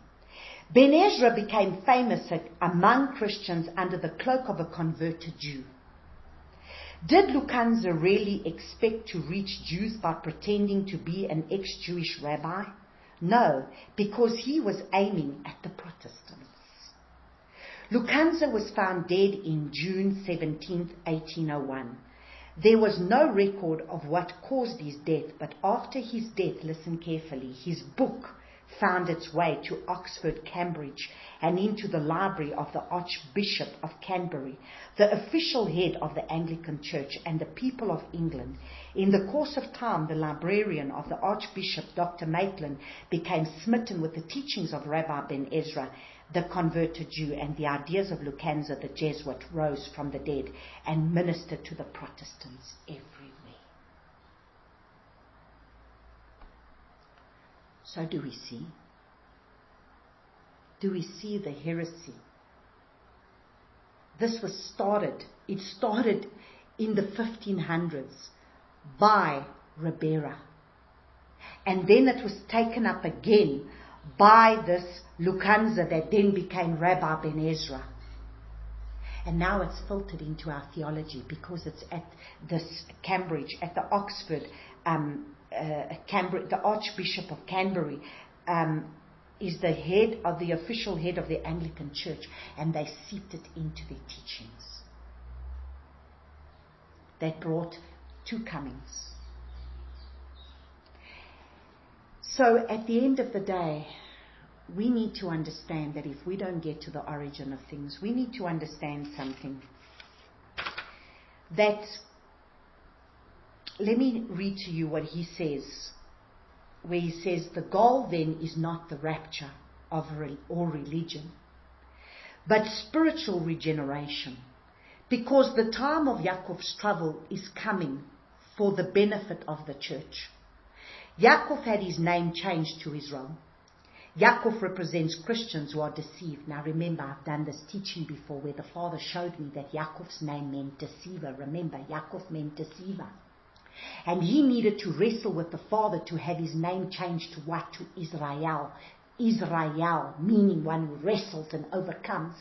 Ben Ezra became famous among Christians under the cloak of a converted Jew. Did Lukanza really expect to reach Jews by pretending to be an ex-Jewish rabbi? No, because he was aiming at the Protestants. Lukanza was found dead in June 17, 1801. There was no record of what caused his death, but after his death, listen carefully, his book found its way to Oxford, Cambridge, and into the library of the Archbishop of Canterbury, the official head of the Anglican Church and the people of England. In the course of time, the librarian of the Archbishop, Dr. Maitland, became smitten with the teachings of Rabbi Ben Ezra, the converted Jew, and the ideas of Lukanza, the Jesuit, rose from the dead and ministered to the Protestants everywhere. So do we see? Do we see the heresy? It started in the 1500s by Ribera. And then it was taken up again by this Lukanza that then became Rabbi Ben Ezra. And now it's filtered into our theology because it's at this Cambridge, at the Oxford, the Archbishop of Canterbury is the head of the official head of the Anglican Church, and they seeped it into their teachings. That brought two comings. So at the end of the day, we need to understand that if we don't get to the origin of things, we need to understand something. That, let me read to you what he says, where he says, the goal then is not the rapture of or religion, but spiritual regeneration, because the time of Yaakov's trouble is coming for the benefit of the church. Yaakov had his name changed to Israel. Yaakov represents Christians who are deceived. Now remember, I've done this teaching before where the Father showed me that Yaakov's name meant deceiver. Remember, Yaakov meant deceiver. And he needed to wrestle with the Father to have his name changed to what? To Israel. Israel, meaning one who wrestles and overcomes.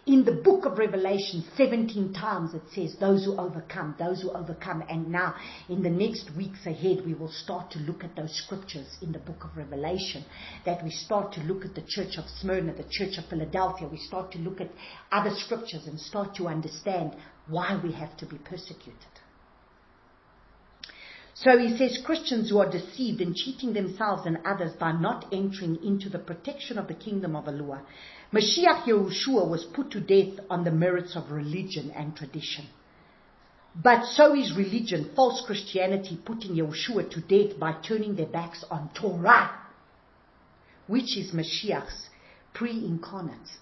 In the book of Revelation, 17 times it says, those who overcome, those who overcome. And now, in the next weeks ahead, we will start to look at those scriptures in the book of Revelation. That we start to look at the church of Smyrna, the church of Philadelphia. We start to look at other scriptures and start to understand why we have to be persecuted. So he says, Christians who are deceived and cheating themselves and others by not entering into the protection of the kingdom of Eloah. Mashiach Yahushua was put to death on the merits of religion and tradition. But so is religion, false Christianity, putting Yahushua to death by turning their backs on Torah, which is Mashiach's pre-incarnate.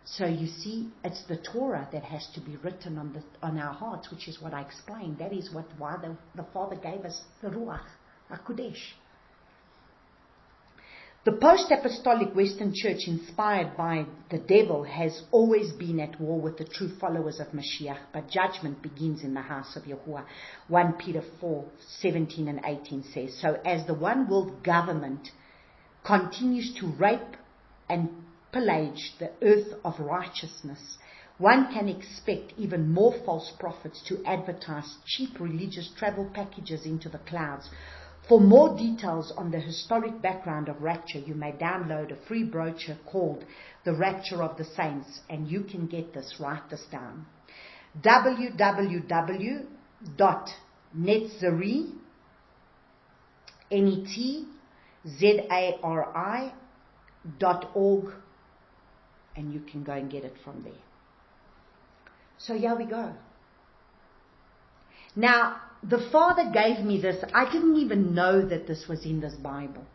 So you see, it's the Torah that has to be written on our hearts, which is what I explained. That is why the Father gave us the Ruach HaKodesh. The post-apostolic Western Church, inspired by the devil, has always been at war with the true followers of Mashiach, but judgment begins in the house of Yahuwah. 1 Peter 4:17 and 18 says, so as the one world government continues to rape and pillage the earth of righteousness, one can expect even more false prophets to advertise cheap religious travel packages into the clouds. For more details on the historic background of rapture, you may download a free brochure called The Rapture of the Saints, and you can get this, write this down. www.netzari.org, and you can go and get it from there. So here we go. Now, the Father gave me this. I didn't even know that this was in this Bible.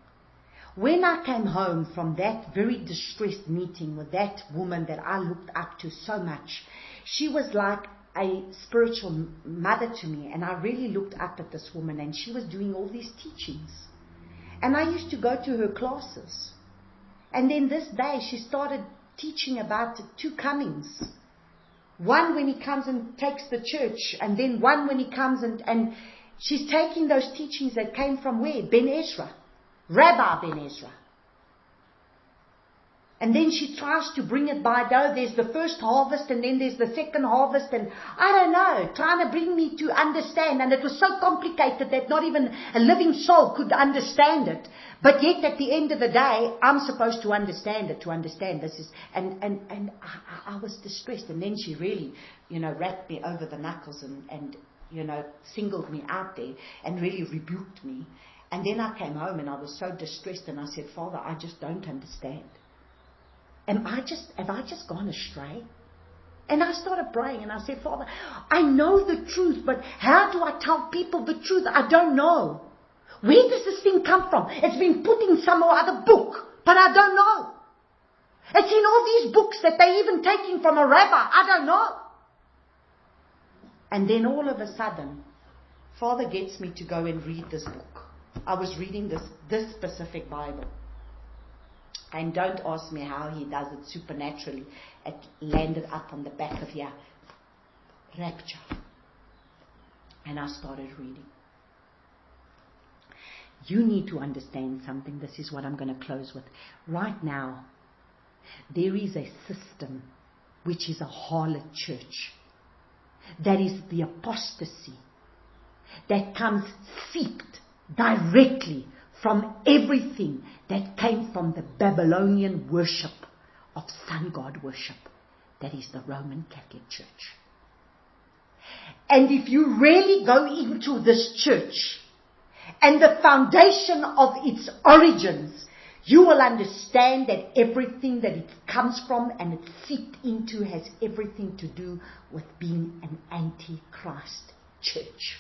When I came home from that very distressed meeting with that woman that I looked up to so much, she was like a spiritual mother to me, and I really looked up at this woman, and she was doing all these teachings. And I used to go to her classes. And then this day she started teaching about the two comings. One when he comes and takes the church, and then one when he comes and she's taking those teachings that came from where? Ben Ezra. Rabbi Ben Ezra. And then she tries to bring it by, no, there's the first harvest and then there's the second harvest, and I don't know, trying to bring me to understand. And it was so complicated that not even a living soul could understand it. But yet at the end of the day, I'm supposed to understand it, to understand this is, and I was distressed. And then she really, rapped me over the knuckles and singled me out there and really rebuked me. And then I came home and I was so distressed, and I said, Father, I just don't understand. Have I just gone astray? And I started praying and I said, Father, I know the truth, but how do I tell people the truth? I don't know. Where does this thing come from? It's been put in some or other book, but I don't know. It's in all these books that they're even taking from a rabbi. I don't know. And then all of a sudden, Father gets me to go and read this book. I was reading this specific Bible. And don't ask me how he does it supernaturally. It landed up on the back of here. Rapture. And I started reading. You need to understand something. This is what I'm going to close with. Right now, there is a system which is a harlot church. That is the apostasy that comes seeped directly from everything that came from the Babylonian worship of sun god worship. That is the Roman Catholic Church. And if you really go into this church and the foundation of its origins, you will understand that everything that it comes from and it's seeped into has everything to do with being an anti-Christ church.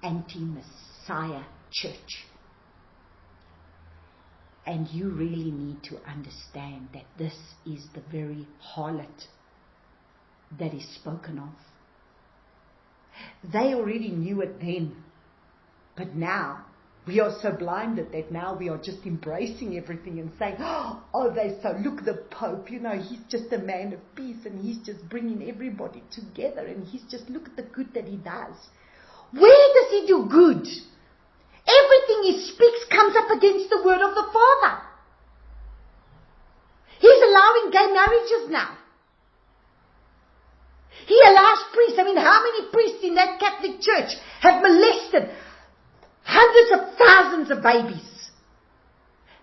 Anti-Messiah church. And you really need to understand that this is the very harlot that is spoken of. They already knew it then. But now, we are so blinded that now we are just embracing everything and saying, oh, look, the Pope, he's just a man of peace and he's just bringing everybody together and he's just, look at the good that he does. Where does he do good? Everything he speaks comes up against the word of the Father. He's allowing gay marriages now. He allows priests. How many priests in that Catholic Church have molested hundreds of thousands of babies?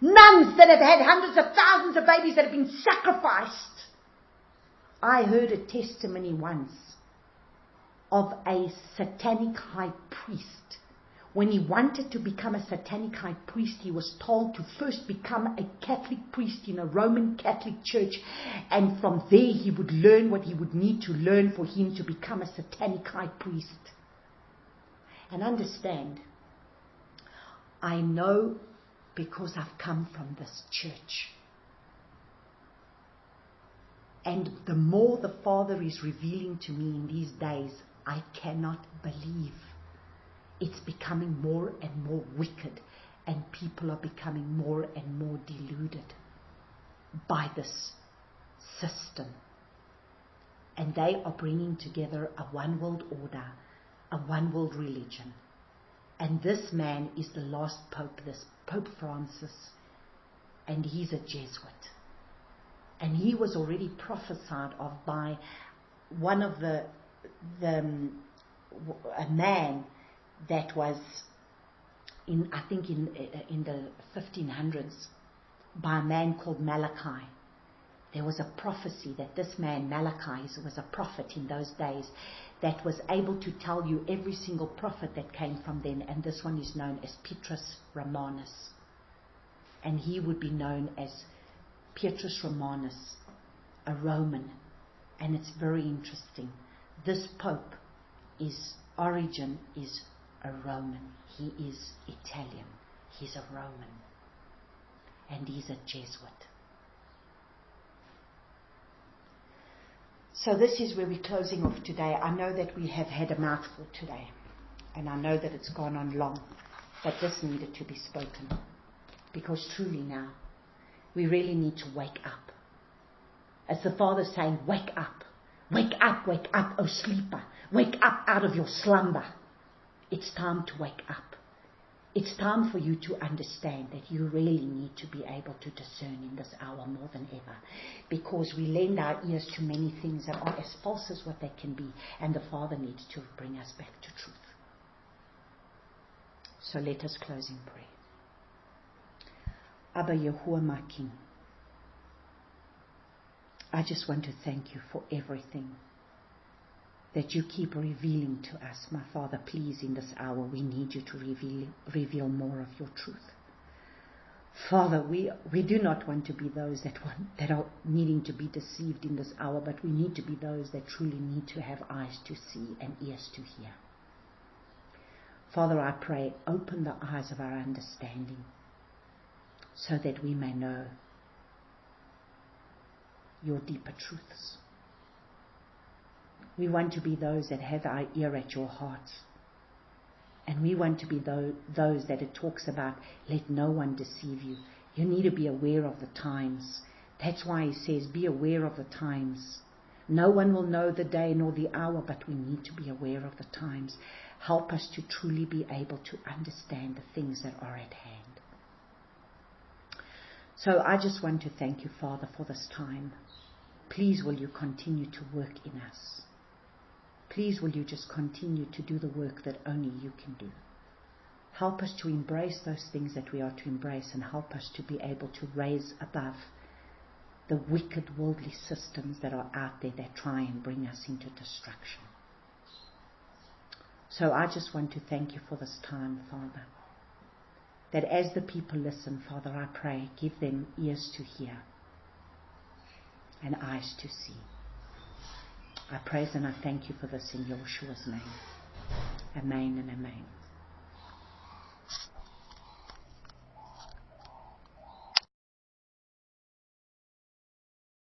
Nuns that have had hundreds of thousands of babies that have been sacrificed. I heard a testimony once of a satanic high priest. When he wanted to become a satanic high priest, he was told to first become a Catholic priest in a Roman Catholic church. And from there he would learn what he would need to learn for him to become a satanic high priest. And understand, I know because I've come from this church. And the more the Father is revealing to me in these days, I cannot believe. It's becoming more and more wicked, and people are becoming more and more deluded by this system. And they are bringing together a one world order, a one world religion. And this man is the last Pope, this Pope Francis, and he's a Jesuit. And he was already prophesied of by one of a man that was in the 1500s, by a man called Malachi. There was a prophecy that this man Malachi was a prophet in those days that was able to tell you every single prophet that came from then, and this one is known as Petrus Romanus, and he would be known as Petrus Romanus, a Roman. And it's very interesting. This Pope, his origin is a Roman. He is Italian. He's a Roman. And he's a Jesuit. So this is where we're closing off today. I know that we have had a mouthful today. And I know that it's gone on long. But this needed to be spoken. Because truly now, we really need to wake up. As the Father's saying, wake up. Wake up, O sleeper. Wake up out of your slumber. It's time to wake up. It's time for you to understand that you really need to be able to discern in this hour more than ever. Because we lend our ears to many things that are as false as what they can be. And the Father needs to bring us back to truth. So let us close in prayer. Abba Yahuwah, my King, I just want to thank you for everything that you keep revealing to us. My Father, please, in this hour, we need you to reveal more of your truth. Father, we do not want to be those that are needing to be deceived in this hour, but we need to be those that truly need to have eyes to see and ears to hear. Father, I pray, open the eyes of our understanding so that we may know your deeper truths. We want to be those that have our ear at your heart. And we want to be those that it talks about, let no one deceive you. You need to be aware of the times. That's why he says, be aware of the times. No one will know the day nor the hour, but we need to be aware of the times. Help us to truly be able to understand the things that are at hand. So I just want to thank you, Father, for this time. Please will you continue to work in us. Please will you just continue to do the work that only you can do. Help us to embrace those things that we are to embrace, and help us to be able to raise above the wicked worldly systems that are out there that try and bring us into destruction. So I just want to thank you for this time, Father, that as the people listen, Father, I pray, give them ears to hear and eyes to see. I praise and I thank you for this in Yeshua's name. Amen and amen.